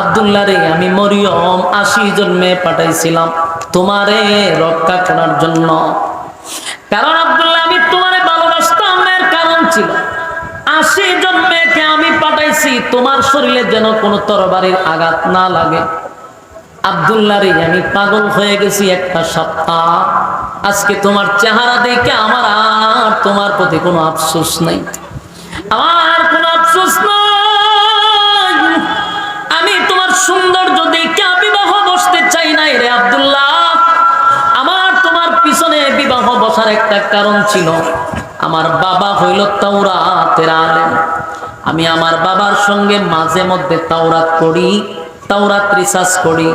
আব্দুল্লাহ রে, আমি মরিয়ম 80 জন মেয়ে পাঠাইছিলাম তোমারে রক্ষা করার জন্য। কারণ আব্দুল্লাহ, আমি তোমারে ভালোবাসতাম, এর কারণ ছিল 80 জন মেয়েকে আমি পাঠাইছি তোমার শরীরে যেন কোনো তরবারির আঘাত না লাগে। আব্দুল্লাহ রে, আমি পাগল হয়ে গেছি একটা সপ্তাহ। আজকে তোমার চেহারা দেখে আমার আর তোমার প্রতি কোনো আফসোস নাই, আমার কোনো আফসোস নাই। আমি তোমার সৌন্দর্য দেখে বিবাহ বসতে চাই নাই রে আব্দুল্লাহ। আমার তোমার পিছনে বিবাহ বসার একটা কারণ ছিল, আমার বাবা হইল তাওরাতের আলেম। আমি আমার বাবার সঙ্গে মাঝে মধ্যে তাওরাত পড়ি, তাওরাত রিসার্চ করি।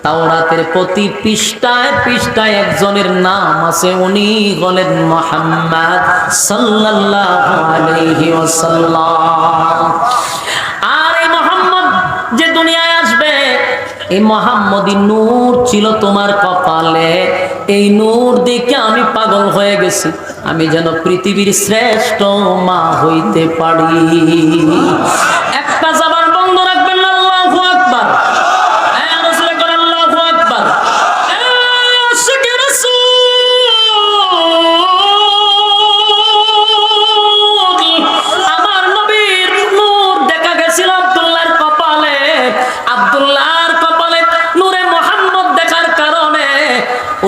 তাওরাতের প্রতি পৃষ্ঠায় পৃষ্ঠায় একজনের নাম আছে, উনি হলেন মুহাম্মদ সাল্লাল্লাহু আলাইহি ওয়াসাল্লাম। আর এই মুহাম্মদ যে দুনিয়ায় আসবে, এই মুহাম্মদী নূর ছিল তোমার কপালে। এই নূর দেখে আমি পাগল হয়ে গেছি, আমি যেন পৃথিবীর শ্রেষ্ঠ মা হইতে পারি। একটা জবান বন্ধ রাখবেন না, আল্লাহু আকবার।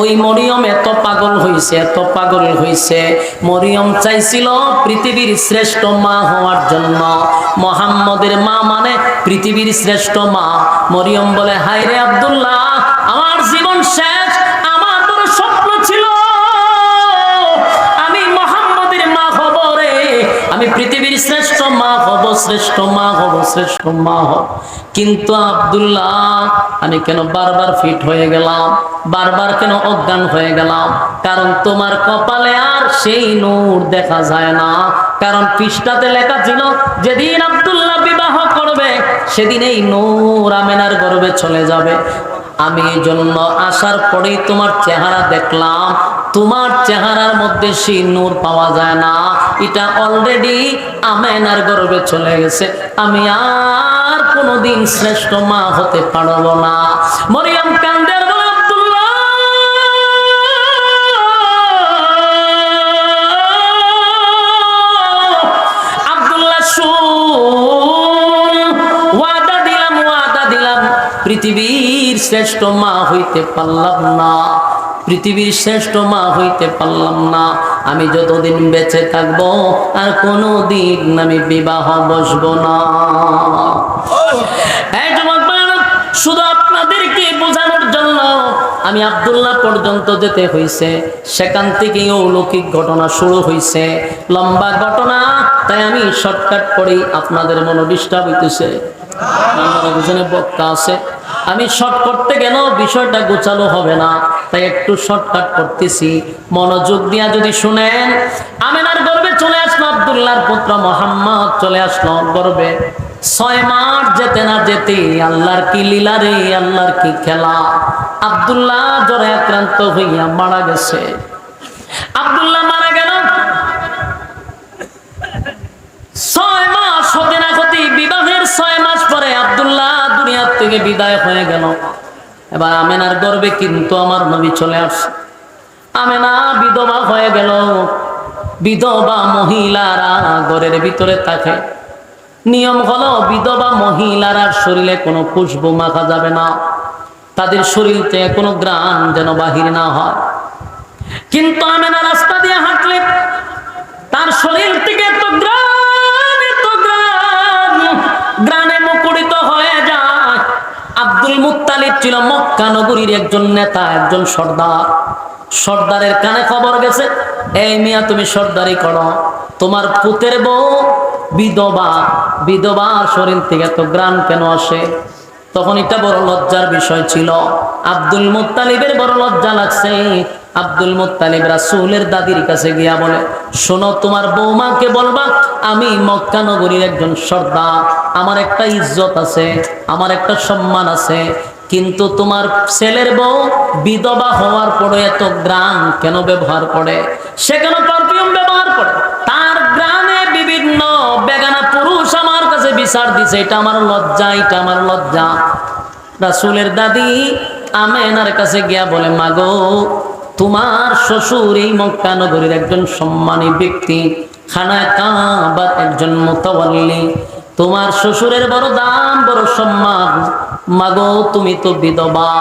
ওই মরিয়ম এত পাগল হইছে, এত পাগল হইছে। মরিয়ম চাইছিল পৃথিবীর শ্রেষ্ঠ মা হওয়ার জন্য। মুহাম্মদের মা মানে পৃথিবীর শ্রেষ্ঠ মা। মরিয়ম বলে, হায় রে আব্দুল্লাহ, আমার জীবন শেষ। আমার বড় স্বপ্ন ছিল আমি মুহাম্মদের মা হব রে, আমি পৃথিবীর শ্রেষ্ঠ মা হব, শ্রেষ্ঠ মা হব, শ্রেষ্ঠ মা হব। কিন্তু আব্দুল্লাহ, আমি কেন বারবার ফিট হয়ে গেলাম, বারবার কেন অজ্ঞান হয়ে গেলাম? কারণ তোমার কপালে আর সেই নূর দেখা যায় না। কারণ পৃষ্ঠাতে লেখা ছিল, যেদিন আব্দুল্লাহ বিবাহ করবে সেদিন এই নূর আমেনার গর্ভে চলে যাবে। আমি এই জন্য আসার পরেই তোমার চেহারা দেখলাম, তোমার চেহারার মধ্যে সেই নূর পাওয়া যায় না। এটা অলরেডি আমেনার গর্ভে চলে গেছে। আমি আর কোনোদিন শ্রেষ্ঠ মা হতে পারবো না। মরিয়ম কান্দে আর বলে, আব্দুল্লাহ, আব্দুল্লাহ শুন, ওয়াদা দিলাম, ওয়াদা দিলাম, পৃথিবীর শ্রেষ্ঠ মা হইতে পারলাম না, পৃথিবীর শ্রেষ্ঠ মা হইতে পারলাম না। আমি যতদিন বেঁচে থাকবো আর কোনোদিন আমি বিবাহ বসবো না। শুধু আপনাদেরকে বোঝানোর জন্য আমি আব্দুল্লাহ পর্যন্ত যেতে হয়েছে। সেখান থেকে অলৌকিক ঘটনা শুরু হয়েছে, লম্বা ঘটনা, তাই আমি শর্টকাট করেই, আপনাদের মনে ডিস্টার্ব হইতেছে, বক্তা আছে, আমি শর্ট করতে গেল বিষয়টা গোছালো হবে না, তাই একটু শর্টকাট করতেছি। মনোযোগ দিয়া যদি শুনেন, আমেনার গর্ভে চলে আসলো আব্দুল্লাহর পুত্র মুহাম্মদ, চলে আসলো গর্ভে। 6 মাস যেতে না যেতে আল্লাহর কি লীলা রে, আল্লাহর কি খেলা। আব্দুল্লাহ জ্বরে আক্রান্ত হইয়া মারা গেছে। আব্দুল্লাহ মারা গেল। 6 মাস হতে না হতে, বিবাহের 6 মাস পরে আব্দুল্লাহ দুনিয়ার থেকে বিদায় হয়ে গেল। এবার আমেনার গর্ভে কিন্তু আমার নবী চলে আসছে। আমেনা বিধবা হয়ে গেল। বিধবা মহিলারা ঘরের ভিতরে থাকে। নিয়ম হলো, বিধবা মহিলারা শরীরে কোনো খুশবু মাখা যাবে না, তাদের শরীর থেকে কোনো গ্রাণ যেন বাহির না হয়। কিন্তু আমেনা রাস্তা দিয়ে হাঁটলে তার শরীর থেকে এত গ্রাণে মুখরিত হয়ে যায়। আব্দুল মুত্তালিব ছিল মক্কা নগরীর একজন নেতা, একজন সর্দার। সর্দারের কানে খবর গেছে এই মিয়া তুমি সর্দারি করো, তোমার পুতের বউ বিধবা, বিধবার শরীর থেকে তো গ্রাম কেন আসে? তখন এটা বড় লজ্জার বিষয় ছিল। আব্দুল মুত্তালিবের বড় লজ্জা লাগছে। আব্দুল মুত্তালিব রাসূলের দাদির কাছে গিয়া বলে, শোনো, তোমার বৌমাকে বলবা আমি মক্কা নগরীর একজন সর্দার, আমার একটা ইজ্জত আছে, আমার একটা সম্মান আছে, কিন্তু তোমার ছেলের বউ বিধবা হওয়ার পরে এত গ্রাম কেন ব্যবহার করে? সে কেন পারফিউম ব্যবহার করে? তার গ্রামে বিভিন্ন বেগানা পুরুষ আমার কাছে বিচার দিছে, এটা আমার লজ্জা, এটা আমার লজ্জা। রাসূলের দাদি আমেনার কাছে গিয়া বলে, মাগো, তোমার শ্বশুর এই মক্কা নগরীর একজন সম্মানী ব্যক্তি, খানা কাবার একজন মুতাওয়াল্লি, তোমার শ্বশুরের বড় দাম, বড় সম্মান। মাগো, তুমি তো বিধবা,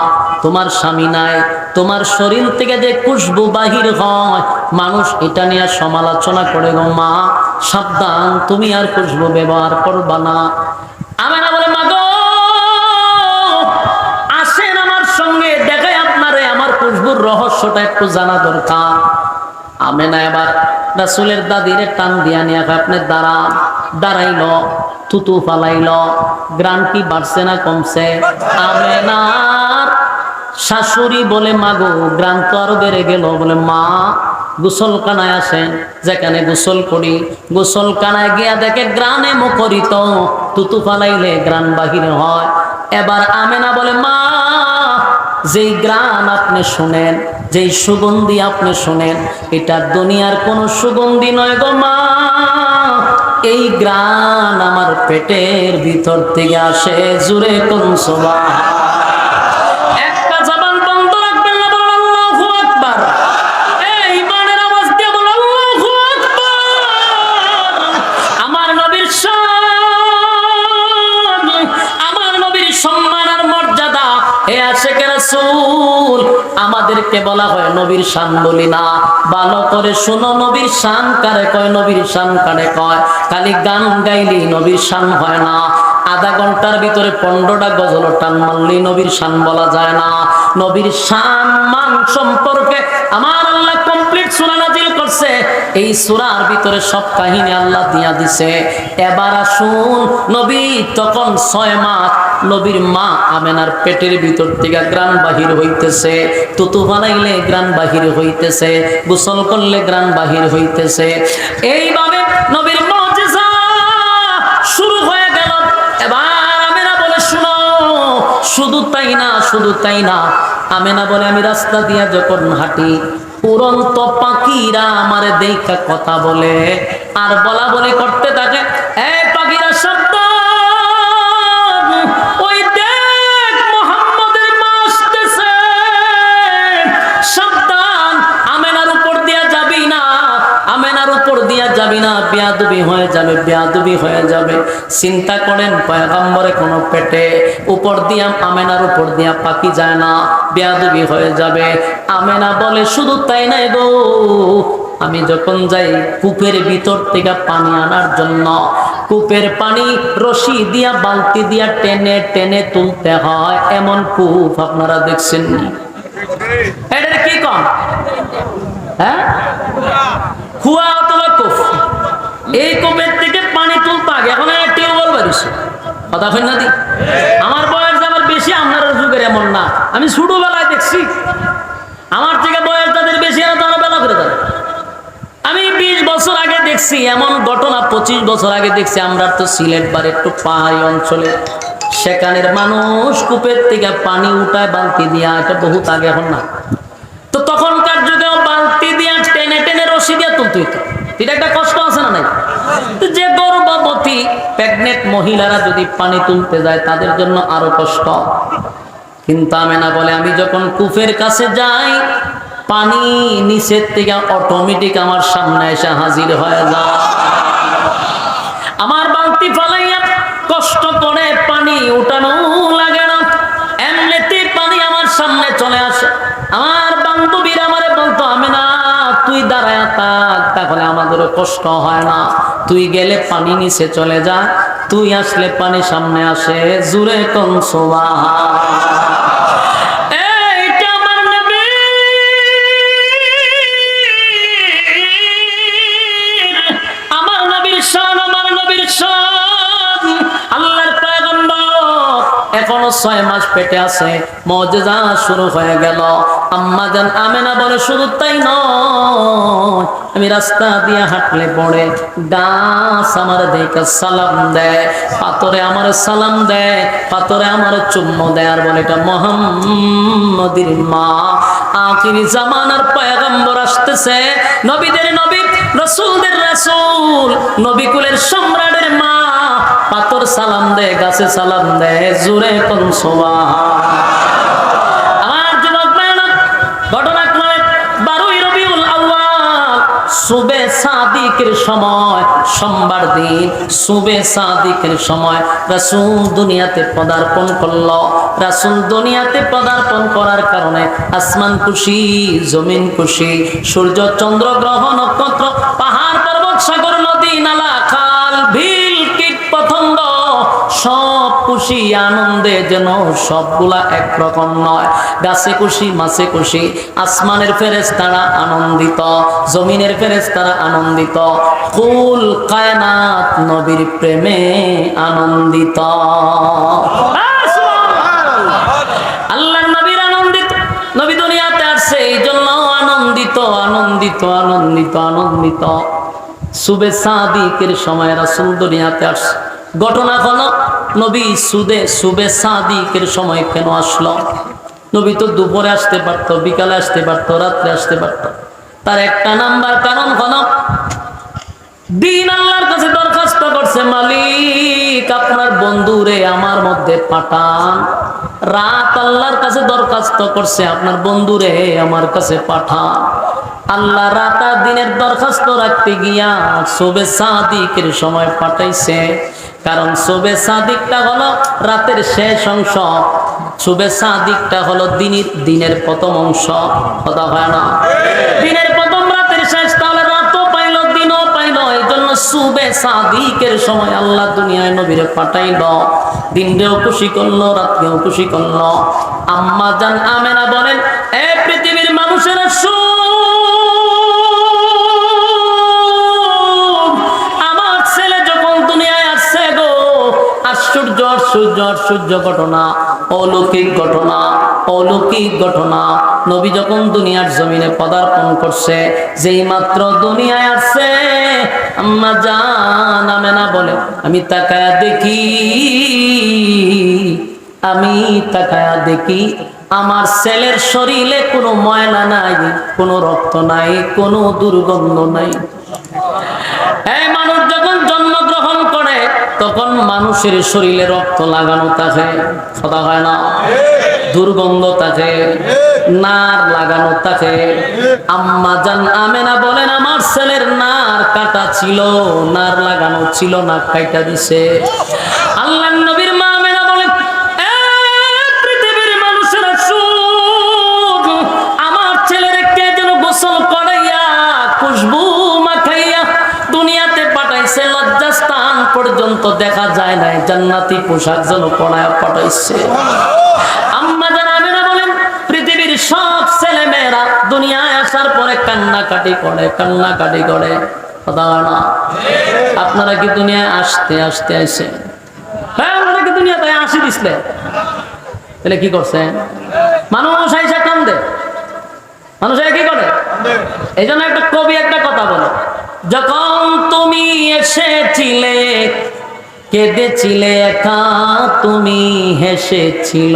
তোমার স্বামী নাই, তোমার শরীর থেকে যে খুশবু বাহির হয় মানুষ এটা নিয়ে সমালোচনা করে গো মা, সাবধান, তুমি আর খুশবু ব্যবহার করবা না। আমেনা বলে, মাগো, আসেন আমার সঙ্গে, দেখাই আপনারে আমার খুশবুর রহস্যটা একটু জানা দরকার। আমেনা এবার রাসূলের দাদিরে টান দিয়া নিয়ে আপনি দাঁড়ান। দাঁড়াইল, থুতু ফালাইল, গ্রান কি বাড়ছে না কমছে? আমেনার শাশুড়ি বলে, মাগো, গ্রান তো আরো বেড়ে গেল। বলে, মা, গোসলখানায় আসেন, যেখানে গোসল করি, গোসলখানায় গিয়া দেখে গ্রানে মুখরিত, থুতু ফালাইলে গ্রান বাহির হয়। এবার আমেনা বলে, মা, যেই গ্রান আপনি শুনেন, যেই সুগন্ধি আপনি শুনেন, এটা দুনিয়ার কোন সুগন্ধি নয় গো মা, এই গ্রান আমার পেটের ভিতর থেকে আসে। জুরে কোন সুবহান। একটা জবান বন্ধ রাখবেন না, বলুন আল্লাহু আকবার। এই ইমানের আওয়াজ দিয়ে বলুন আল্লাহু আকবার। আমার নবীর শান, আমার নবীর সম্মান আর মর্যাদা, এ আশিক রাসূল, আমাদেরকে বলা হয় নবীর শান বলি না। ভালো করে শোনো, নবীর শান কারে কয়, নবীর শান কারে কয়? খালি গান গাইলি নবীর শান হয় না। আধা ঘন্টার ভিতরে 15টা গজল টান মারলি নবীর শান বলা যায় না। নবীর শান মান সম্পর্কে আমার আল্লাহ কমপ্লিট সূরা নাজিল করছে। এই সূরার ভিতরে সব কাহিনী আল্লাহ দিয়া দিছে। এবার আসুন, নবী তখন 6 মাস, নবীর মা আমেনার পেটের ভিতর থেকে গ্রান বাহির হইতেছে, তুতু বানাইলে গ্রান বাহির হইতেছে, গোসল করলে গ্রান বাহির হইতেছে। এইভাবে নবীর মুজিজা শুরু হয়ে গেল। এবার আমেনা বলে, শুনো, শুধু তাই না, শুধু তাই না। আমেনা বলে, আমি রাস্তা দিয়া যখন হাঁটি, উড়ন্ত পাখিরা আমারে দেখা কথা বলে আর বলা বলি করতে থাকে, এই পাখিরা শব্দ, ওই দেখ মুহাম্মদের মা আসতেছে, সাবধান, আমেনার উপর দিয়া যাবি না, আমেনার উপর দিয়া যাবি না, বেয়াদবি হয়ে যাবে, বেয়াদবি হয়ে যাবে। চিন্তা করেন, পয়গম্বরে কোন পেটে উপর দিয়া, আমেনার উপর দিয়া পাখি যায় না, বেয়াদবি হয়ে যাবে। আমেনা বলে, শুধু তাই নাই গো, আমি যখন যাই কূপের ভিতর থেকে পানি আনার জন্য, কূপের পানি রশি দিয়া, বালতি দিয়া টেনে টেনে তুলতে হয়, এমন কূপ আপনারা দেখছেন নি? এটার কি কম? হ্যাঁ, কুয়া অথবা কূপ। এই কূপের থেকে পানি তুলতে আগে এখন টিউবওয়েল বাড়িছে, কথা হয় না? দি আমার বয়স যাবার বেশি, আপনার যুগের এমন না। আমি ছোটবেলায় দেখছি, আমার থেকে বয়স যাদের বেশি, এরা তো আরো বেলা করে যাবে। আমি 20 বছর আগে দেখছি এমন ঘটনা, 25 বছর আগে দেখছি। আমরা তো সিলেট বাড়ি একটু পাহাড়ি অঞ্চলে, সেখানের মানুষ কূপের থেকে পানি উঠায় বালতি দিয়া, এটা বহুত আগে, এখন না। তো তখনকার যুগেও বালতি দিয়া টেনে টেনে রশি দিয়া তুলতে হইতো। এটা একটা কষ্ট আছে না নাই? যে গর্ভবতী প্রেগনেন্ট মহিলারা যদি পানি তুলতে যায়, তাদের জন্য আরো কষ্ট। কিন্তু আমেনা বলে, আমি যখন কূপের কাছে যাই, পানি নিচের থেকে অটোমেটিক আমার সামনে এসে হাজির হয়ে যায়। আমার বালতি ফালাইয়া কষ্ট করে পানি উঠানো লাগে না, এমনিতেই পানি আমার সামনে চলে আসে। আমার বান্ধবীরা আমারে বলতো, আমেনা তুই দাঁড়ায় থাক, তাহলে আমাদেরও কষ্ট হয় না, তুই গেলে পানি নিচে চলে যা, তুই আসলে পানি সামনে আসে। জুরে কোন সুবহান। এইটা আমার নবী, 6 মাস পেটে আছে, মুজিজা শুরু হয়ে গেল। আম্মা জান আমেনা বলে শুধু তাই নয়, আমি রাস্তা দিয়ে হাঁটলে পড়ে গাছ আমার দেখে সালাম দেয়, পাথরে আমার সালাম দেয়, পাথরে আমার চুম্ম দেয়, আর বলে এটা মুহাম্মাদের মা, আখিরি জামানার পয়গম্বর আসতেছে, নবীদের নবী, রাসূলদের রাসূল, নবী কুলের সম্রাটের মা, পাথর সালাম দেয়, গাছে সালাম দেয়, জোরে কোন সুবহান। আমার যুবক ভাইরা, ঘটনাক্রমে 12ই রবিউল আউয়াল সুবে সাদিকের সময়, সোমবার দিন সুবে সাদিকের সময় রাসূল দুনিয়াতে পদার্পণ করল। রাসূল দুনিয়াতে পদার্পণ করার কারণে আসমান খুশি, জমিন খুশি, সূর্য চন্দ্র গ্রহ নক্ষত্র পাহাড় পর্বত সাগর নদী নালা খাল বিল কীট পতঙ্গ সব খুশি আনন্দে, যেন সবগুলা একরকম নয়। গাছে খুশি, মাছে খুশি, আসমানের ফেরেশতারা আনন্দিত, জমিনের ফেরেশতারা আনন্দিত, কুল কায়নাত নবীর প্রেমে আনন্দিত। আল্লাহর নবীর আনন্দিত, নবী দুনিয়াতে আসছে এই জন্য আনন্দিত, আনন্দিত, আনন্দিত, আনন্দিত। সুবে সাদিকের সময় রাসূল দুনিয়াতে আসছে। ঘটনা হলো, নবী সুবে সাদিকের সময় কেন আসলো? নবী তো দুপুরে আসতে পারতো, বিকালে আসতে পারতো, রাত্রে আসতে পারতো। তার একটা নাম্বার কারণ হলো, দিন আল্লাহর কাছে দরখাস্ত করছে, মালিক আপনার বন্ধুরে আমার মধ্যে পাঠান। রাত আল্লাহর কাছে দরখাস্ত করছে, আপনার বন্ধুরে আমার কাছে পাঠান। আল্লাহ রাত আর দিনের দরখাস্ত রাখতে গিয়া সুবে সাদিকের সময় পাঠাইছে, কারণ সুবে সাদিকটা হলো রাতের শেষ অংশ, সুবে সাদিকটা হলো দিনের প্রথম অংশ। কথা হয় না? দিনের প্রথম রাতের শেষ, তাহলে রাতও পাইল, দিনও পাইল। এই জন্য সুবে সাদিকের সময় আল্লাহ দুনিয়ায় নবীরে পাঠাইল, দিনকেও খুশি করলো, রাতকেও খুশি করলো। আম্মা জান আমেনা বলেন, এ পৃথিবীর মানুষেরা আশ্চর্য আশ্চর্য আশ্চর্য ঘটনা, অলৌকিক ঘটনা, অলৌকিক ঘটনা। নবী যখন দুনিয়ার জমিনে পদার্পণ করছে, যেই মাত্র দুনিয়ায় আসছে, আম্মা জান আমেনা বলে, আমি তাকায়া দেখি, আমি তাকায়া দেখি আমার ছেলের শরীরে কোনো ময়লা নাই, কোনো রক্ত নাই, কোনো দুর্গন্ধ নাই। এই মানুষ যখন জন্মগ্রহণ করে তখন মানুষের শরীরে রক্ত লাগানো থাকে, কথা হয় না? দুর্গন্ধ থাকে, নার লাগানো থাকে। আম্মা জান আমেনা বলেন, আমার ছেলের নার কাটা ছিল, নার লাগানো ছিল না, কাইটা দিছে। আল্লাহর নবীর মা আমেনা বলেন, পৃথিবীর মানুষেরা শুন, আমার ছেলের কে যেন গোসল করাইয়া খুশবু মাখাইয়া দুনিয়াতে পাঠাইছে, লজ্জাস্থান পর্যন্ত দেখা যায় নাই, জান্নাতি পোশাক যেন পরায়া পাঠাইছে। আম্মা জান আমেনা বলেন, পৃথিবীর সব ছেলে মেয়েরা দুনিয়ায় আসার পরে কান্নাকাটি করে, কান্নাকাটি করে। কথা না? আপনারা কি দুনিয়ায় আসতে আসতে আইছে? হ্যাঁ, আপনারা কি দুনিয়াতে আসি দিছিলে? তাহলে কি করছে? মানুষ আইসা কান্দে, মানুষ কি করে? এই জন্য একটা কবি একটা কথা বলে, যখন তুমি এসেছিলে কেঁদেছিলে একা, তুমি হেসেছিল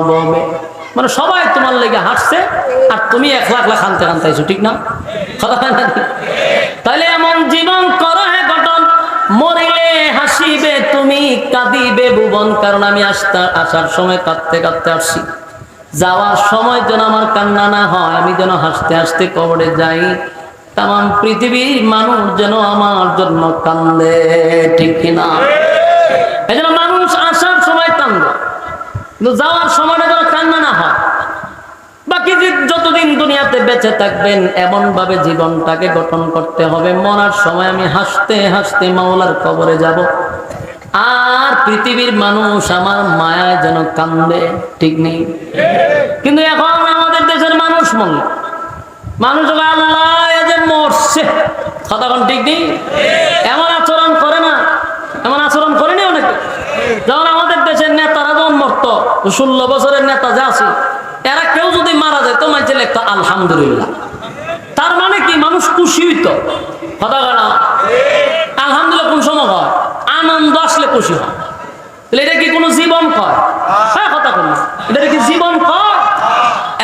ববে। মানে সবাই তোমার লেগে হাসছে আর তুমি একলা একলা কানতে কানতে আইছো, ঠিক না? তাহলে এমন জীবন করো হে গঠন, মরিলে হাসিবে তুমি, কাঁদিবে ভুবন। কারণ আমি আসার সময় কাঁদতে কাঁদতে আসছি, যাওয়ার সময় যেন আমার কান্না না হয়, আমি যেন হাসতে হাসতে কবরে যাই, তাম পৃথিবীর মানুষ যেন আমার জন্য কান্দে, ঠিক কিনা? এই জন্য মানুষ আসার সময় কান্দে, কিন্তু যাওয়ার সময়টা যেন কান্না না হয়। বাকি যতদিন দুনিয়াতে বেঁচে থাকবেন এমন ভাবে জীবনটাকে গঠন করতে হবে, মরার সময় আমি হাসতে হাসতে মাওলার কবরে যাব, আর পৃথিবীর মানুষ আমার মায়ায় যেন কান্দে, ঠিক নেই? কিন্তু এখন আমাদের দেশের মানুষ মরল, মানুষ আল্লাহ যে মরছে, কথা কোন ঠিক নেই? এমন আচরণ করে না, এমন আচরণ করেনি অনেকে। যখন আমাদের দেশের নেতারা যখন মরত, ভক্ত 16 বছরের নেতা যা আছে এরা কেউ যদি মারা যায় তো মাঝে লেখতো আলহামদুলিল্লাহ। তার মানে কি মানুষ খুশি হইতো, কথা বলে না? আলহামদুলিল্লাহ কোন সময় হয়? আনন্দ আসলে খুশি হয়। এটা কি কোনো জীবন কয়? হ্যাঁ, কথা বলি, এটা কি জীবন কয়?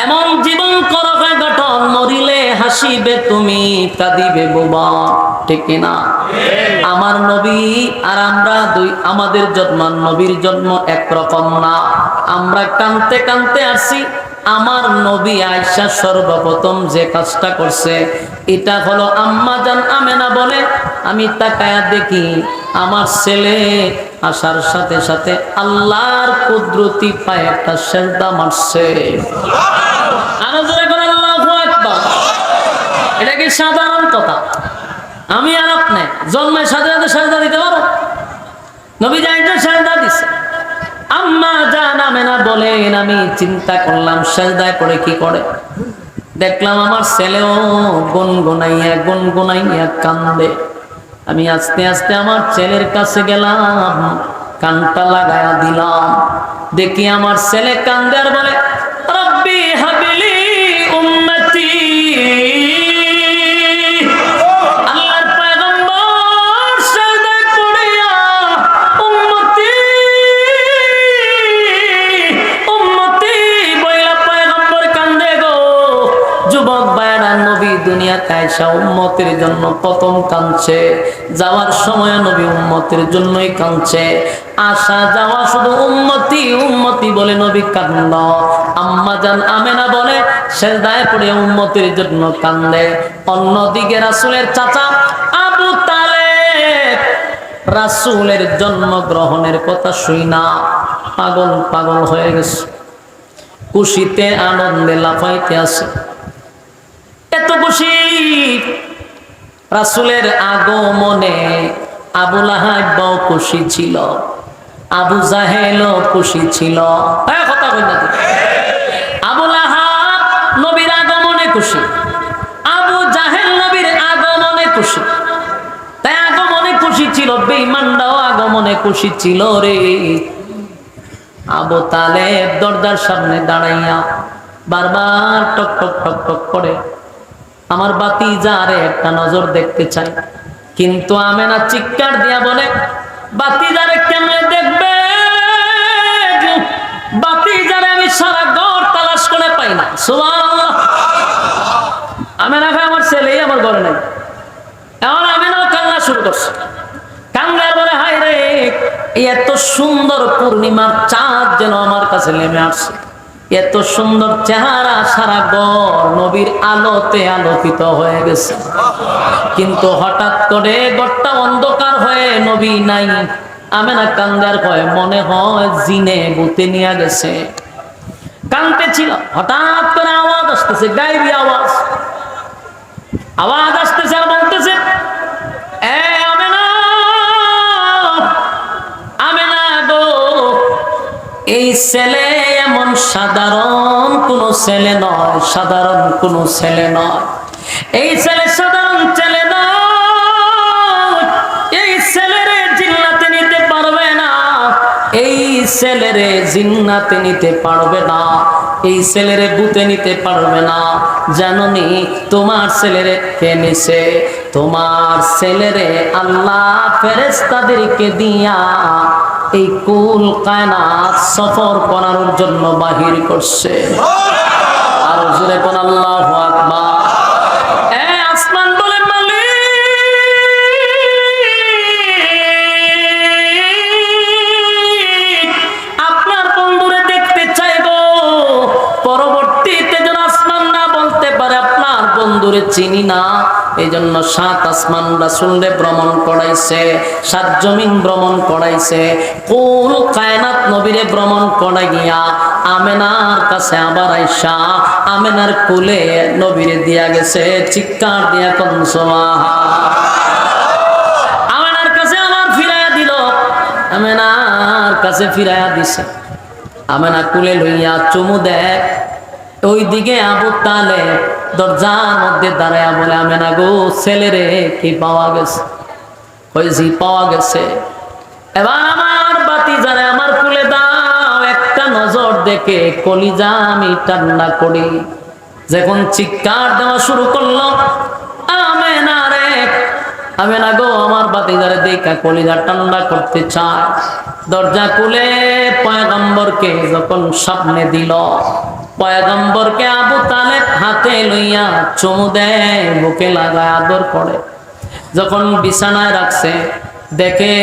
এমন জীবন করবে গঠন, মরিলে হাসিবে তুমি, কাঁদিবে বোবা, ঠিক না? আমার নবী আর আমরা দুই, আমাদের জন্ম নবীর জন্ম একরকম না। আমরা কানতে কানতে আসি। আমার নবী আয়েশা সর্বপ্রথম যে কাজটা করছে এটা হলো, আম্মা জান আমেনা বলে, আমি তাকায়া দেখি আমার ছেলে আসার সাথে সাথে আল্লাহর কুদরতি পায়ে একটা সেজদা মারছে। আল্লাহু আকবার। এটা কি সাধারণ কথা? আমি আর আপনি জন্মের সাথে সাথে সেজদা দিতে পারো? নবী যাইতে সেজদা দিছে। আম্মা জান আমেনা বলেন, আমি চিন্তা করলাম সেজদায় পড়ে কি করে। দেখলাম আমার ছেলেও গুনগুনাইয়া কান্দে। আমি আস্তে আস্তে আমার ছেলের কাছে গেলাম, কানটা লাগায়া দিলাম। দেখি আমার ছেলে কান্দে আর বলে, রব্বি হাবিলি উম্মতি। আল্লাহর পয়গম্বর সেজদায় পড়িয়া উম্মতি উম্মতি বইলা পয়গম্বর কান্দে গো। যুবক ভাইরা, নবী দুনিয়াতে আইসা উম্মতের জন্য প্রথম কাঁদছে, যাওয়ার সময় নবী উম্মতের জন্যই কাঁদছে। আসা যাওয়া শুধু উম্মতি উম্মতি বলে নবী কান্দ। আম্মা জান আমেনা বলে সেজদায় পড়ে উম্মতের জন্য কান্দে। অন্যদিকে রাসূলের চাচা আবু তালেব রাসূলের জন্মগ্রহণের কথা শুইনা পাগল পাগল হয়ে গেছে, খুশিতে আনন্দে লাফাইতে আছে। এত খুশি রাসূলের আগমনে। আবু লাহাবও খুশি ছিল, আবু জাহেলও খুশি ছিল। কথা কই না? আবু লাহাব নবীর আগমনে খুশি, আবু জাহেল নবীর আগমনে খুশি। তাই আগমনে খুশি ছিল, বেঈমানরাও আগমনে খুশি ছিল রে। আবু তালেব দরজার সামনে দাঁড়াইয়া বারবার টক টক টক টক করে, আমার বাতিজারে একটা নজর দেখতে চাই। কিন্তু আমেনা চিৎকার দিয়া বলে, বাতিজারে কেমনে দেখবে? বাতিজারে আমি সারা ঘর তালাশ করে পাই না। সুবহানাল্লাহ। আমেনা ভাই আমার ছেলেই আমার ঘরে নাই। এখন আমেনাও কান্না শুরু করছে। কান্নার বলে, হায় রে, এত সুন্দর পূর্ণিমার চাঁদ যেন আমার কাছে নেমে আসছে। এত সুন্দর চেহারা, সারা ঘর নবীর আলোতে আলোকিত হয়ে গেছে। কিন্তু হঠাৎ করে ঘরটা অন্ধকার হয়ে নবী নাই। আমেনা কান্দার ভয়, মনে হয় জিনে ভূতে নিয়ে গেছে। কানতে ছিল, হঠাৎ করে আওয়াজ আসতেছে, গায়েবী আওয়াজ। আওয়াজ আসতেছে আর বলতেছে, এ আমেনা, আমেনা গো, এই ছেলে এমন সাধারণ কোন ছেলে নয়, সাধারণ কোন ছেলে নয়। এই ছেলে সাধারণ ছেলে নয়। এই ছেলেরে জিন্নাতে নিতে পারবে না, এই ছেলেরে জিন্নাতে নিতে পারবে না, এই ছেলেরে ভূতে নিতে পারবে না। জানোনি তোমার ছেলেরে কে নিছে? তোমার ছেলেরে আল্লাহ ফেরেশতাদেরকে দিয়া এই কুল কায়নাত সফর করার জন্য বাহির করছে। আর জোরে কোন আল্লাহু আকবার। আসমান বলে, মালিক আপনার বন্ধুরে দেখতে চাইবো। পরবর্তীতে যেন আসমান না বলতে পারে আপনার বন্ধুরে চিনি না। এই জন্য 7 আসমান রাসূলরে ভ্রমণ করাইছে, 7 জমিন ভ্রমণ করাইছে, কুল কায়নাত নবীরে ভ্রমণ করাইয়া আমেনার কাছে আবার আইসা আমেনার কোলে নবীরে দিয়া গেছে। চিৎকার দিয়া কোন সুবহানাল্লাহ। আমেনার কাছে আবার ফিরাইয়া দিল, আমেনার কাছে ফিরাইয়া দিছে। আমেনা কোলে লইয়া চুমু দেয়। ওইদিকে আবু তালেব দরজার মধ্যে দাঁড়ায়া বলে, আমেনা গো, ছেলেরে কি পাওয়া গেছে? কইছি পাওয়া গেছে। এবার আমার বাতিজারে আমার কুলে দাও, একটা নজর দেখে কলিজা আমি ঠান্ডা করি। যখন চিৎকার দেওয়া শুরু করলো, আমেনা রে আমেনা গো, আমার ভাতিজারে দেখা কলিজা ঠান্ডা করতে চায়। দরজা খুলে পয়গম্বরকে যখন সামনে দিল, পয়গম্বরকে আবু তালেব হাতে লইয়া চুমু দেয়, বুকে লাগায় আদর করে। যখন বিছানায় রাখছে, দেখে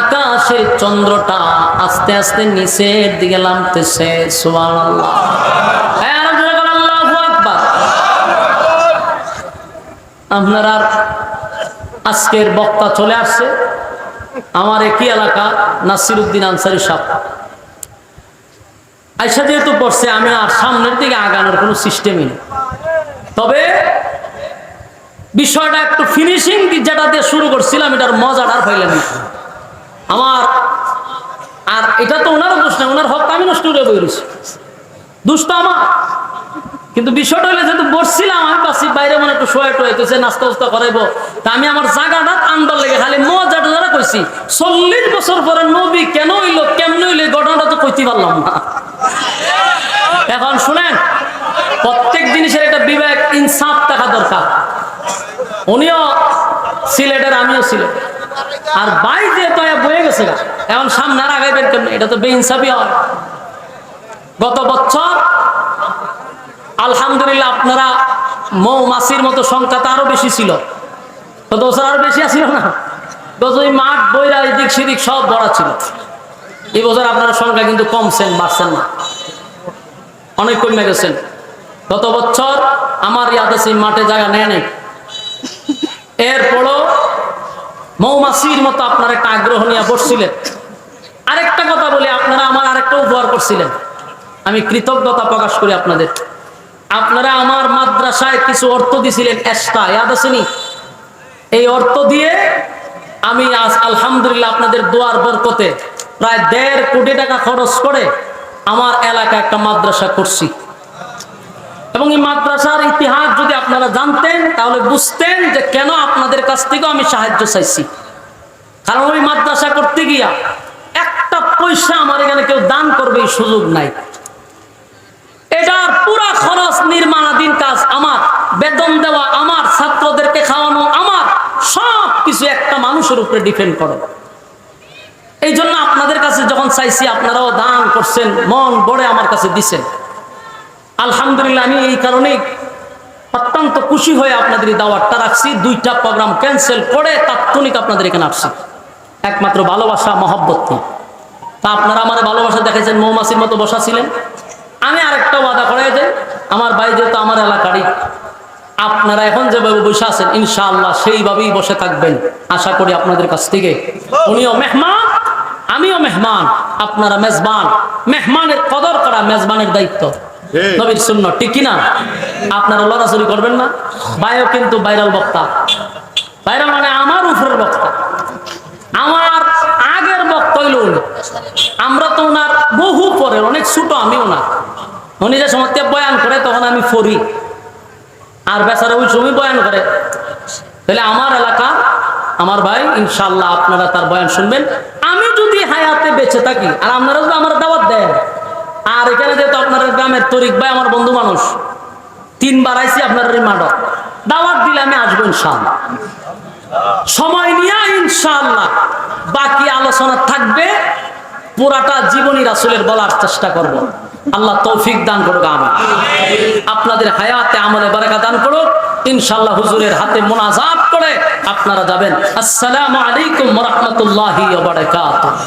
আকাশের চন্দ্রটা আস্তে আস্তে নিচের দিকে নামতেছে। সুবহানাল্লাহ, আল্লাহু আকবার। আপনারা আজকের বক্তা চলে আসছে, আমার একই এলাকা নাসিরউদ্দিন আনসারী সাহেব। আয়সা যেহেতু পড়ছে, আমি আর সামনের দিকে আগানোর কোনো সিস্টেমই নেই। তবে বিষয়টা একটু ফিনিশিং যেটা দিয়ে শুরু করছিলাম, এটার মজাটা আর পাইলাম না আমার। আর এটা তো ওনারও দোষ না, ওনার হক আমি নষ্ট করে বইছি, দোষ তো আমার। কিন্তু বিষয়টা হলে যেহেতু বসছিলাম, আমি পাচ্ছি বাইরে মনে একটু শোয়া টোয়াইতেছে, নাস্তা উস্তা করাইবো, তা আমি আমার জায়গাটা আন্দার লেগে খালি মজাটা যারা কইছি। 40 বছর পরে নবী কেন হইলো, কেমন হইলো, ঘটনাটা তো কইতে পারলাম না। এখন শুনেন, প্রত্যেক জিনিসের একটা বিবেক ইনসাফ থাকা দরকার। উনিও সিলেটের, আমিও সিলেট, আর বাই যেহেতু বয়ে গেছে, এখন সামনে আর আগাইবেন কেন, এটা তো বেইনসাফি হয়। গত বছর আলহামদুলিল্লাহ আপনারা মৌমাছির মতো সংখ্যা তো আরো বেশি ছিল, গত বছর আরো বেশি আসছিল না? গত মাঠ বইরা এদিক সেদিক সব ভরা ছিল। এই বছর আপনারা সংখ্যা কিন্তু কমছেন, বাড়ছেন না, অনেক কমে গেছেন। গত বছর আমার ইয়াদ আছে মাঠে জায়গা নেয় নাই, এরপরও মৌমাছির মতো আপনারা একটা আগ্রহ নিয়ে বসছিলেন। আরেকটা কথা বলি, আপনারা আমার আরেকটা উপহার করছিলেন, আমি কৃতজ্ঞতা প্রকাশ করি আপনাদের। আপনারা আমার মাদ্রাসায় কিছু অর্থ দিছিলেন, এক্সট্রা, ইয়াদ আসেনি? এই অর্থ দিয়ে আমি আজ আলহামদুলিল্লাহ আপনাদের দোয়ার বরকতে প্রায় 1.5 কোটি টাকা খরচ করে আমার এলাকায় একটা মাদ্রাসা করছি। এবং এই মাদ্রাসার ইতিহাস যদি আপনারা জানতেন, তাহলে বুঝতেন যে কেন আপনাদের কাছ থেকেও আমি সাহায্য চাইছি। কারণ ওই মাদ্রাসা করতে গিয়া একটা পয়সা আমার এখানে কেউ দান করবে এই সুযোগ নাই। এটার পুরা খরচ, নির্মাণাধীন কাজ আমার, বেতন দেওয়া আমার, ছাত্রদেরকে খাওয়ানো আমার, সব কিছু একটা মানুষের উপরে ডিপেন্ড করে। এই জন্য আপনাদের কাছে যখন চাইছি, আপনারাও দান করছেন, মন ভরে আমার কাছে দিছেন। আলহামদুলিল্লাহ, আমি এই কারণেই অত্যন্ত খুশি হয়ে আপনাদের এই দাওয়াতটা রাখছি। 2টা প্রোগ্রাম ক্যান্সেল করে তাৎক্ষণিক আপনাদের এখানে আসছি, একমাত্র ভালোবাসা, মহব্বত নিয়ে। তা আপনারা আমার ভালোবাসা দেখাইছেন, মৌমাছির মতো বসা ছিলেন। আমি আরেকটা ওয়াদা করাই যে, আমার ভাই যেহেতু আমার এলাকারই, আপনারা এখন যেভাবে বসে আছেন ইনশাআল্লাহ সেইভাবেই বসে থাকবেন, আশা করি আপনাদের কাছ থেকে। উনিও মেহমান, আমিও মেহমান, আপনারা মেজবান। মেহমানের কদর করা মেজবানের দায়িত্ব, নবীর সুন্নাত, ঠিক কিনা? আপনারা লড়াচড়ি করবেন না। ভাইও কিন্তু ভাইরাল বক্তা, ভাইরাল মানে আমার উপরের বক্তা, আমার আগের বক্তা হইল উনি। আমরা তো ওনার বহু পরে, অনেক ছোট আমিও না। উনি যে সময় বয়ান করে তখন আমি ফরি, আর বেচারা ওই সময় বয়ান করে। তাহলে আমার এলাকা, আমার ভাই, ইনশাল্লাহ আপনারা তার বয়ান শুনবেন। আমি যদি হায়াতে বেঁচে থাকি, আর আপনারা যদি আমার দাওয়াত দেন, আর এখানে যেহেতু আপনার গ্রামের তরিক ভাই আমার বন্ধু মানুষ, 3 বার আইসি আপনার রিমান্ড, দাওয়াত দিলে আমি আসবো ইনশাআল্লাহ, সময় নিয়ে ইনশাআল্লাহ। বাকি আলোচনা থাকবে, পুরাটা জীবনী রাসূলের বলার চেষ্টা করব। আল্লাহ তৌফিক দান করুক, আমিন। আপনাদের হায়াতে আমলে বারাকা দান করুক ইনশাআল্লাহ। হুজুরের হাতে মুনাজাত করে আপনারা যাবেন। আসসালামু আলাইকুম ওয়া রাহমাতুল্লাহি ওয়া বারাকাতুহু।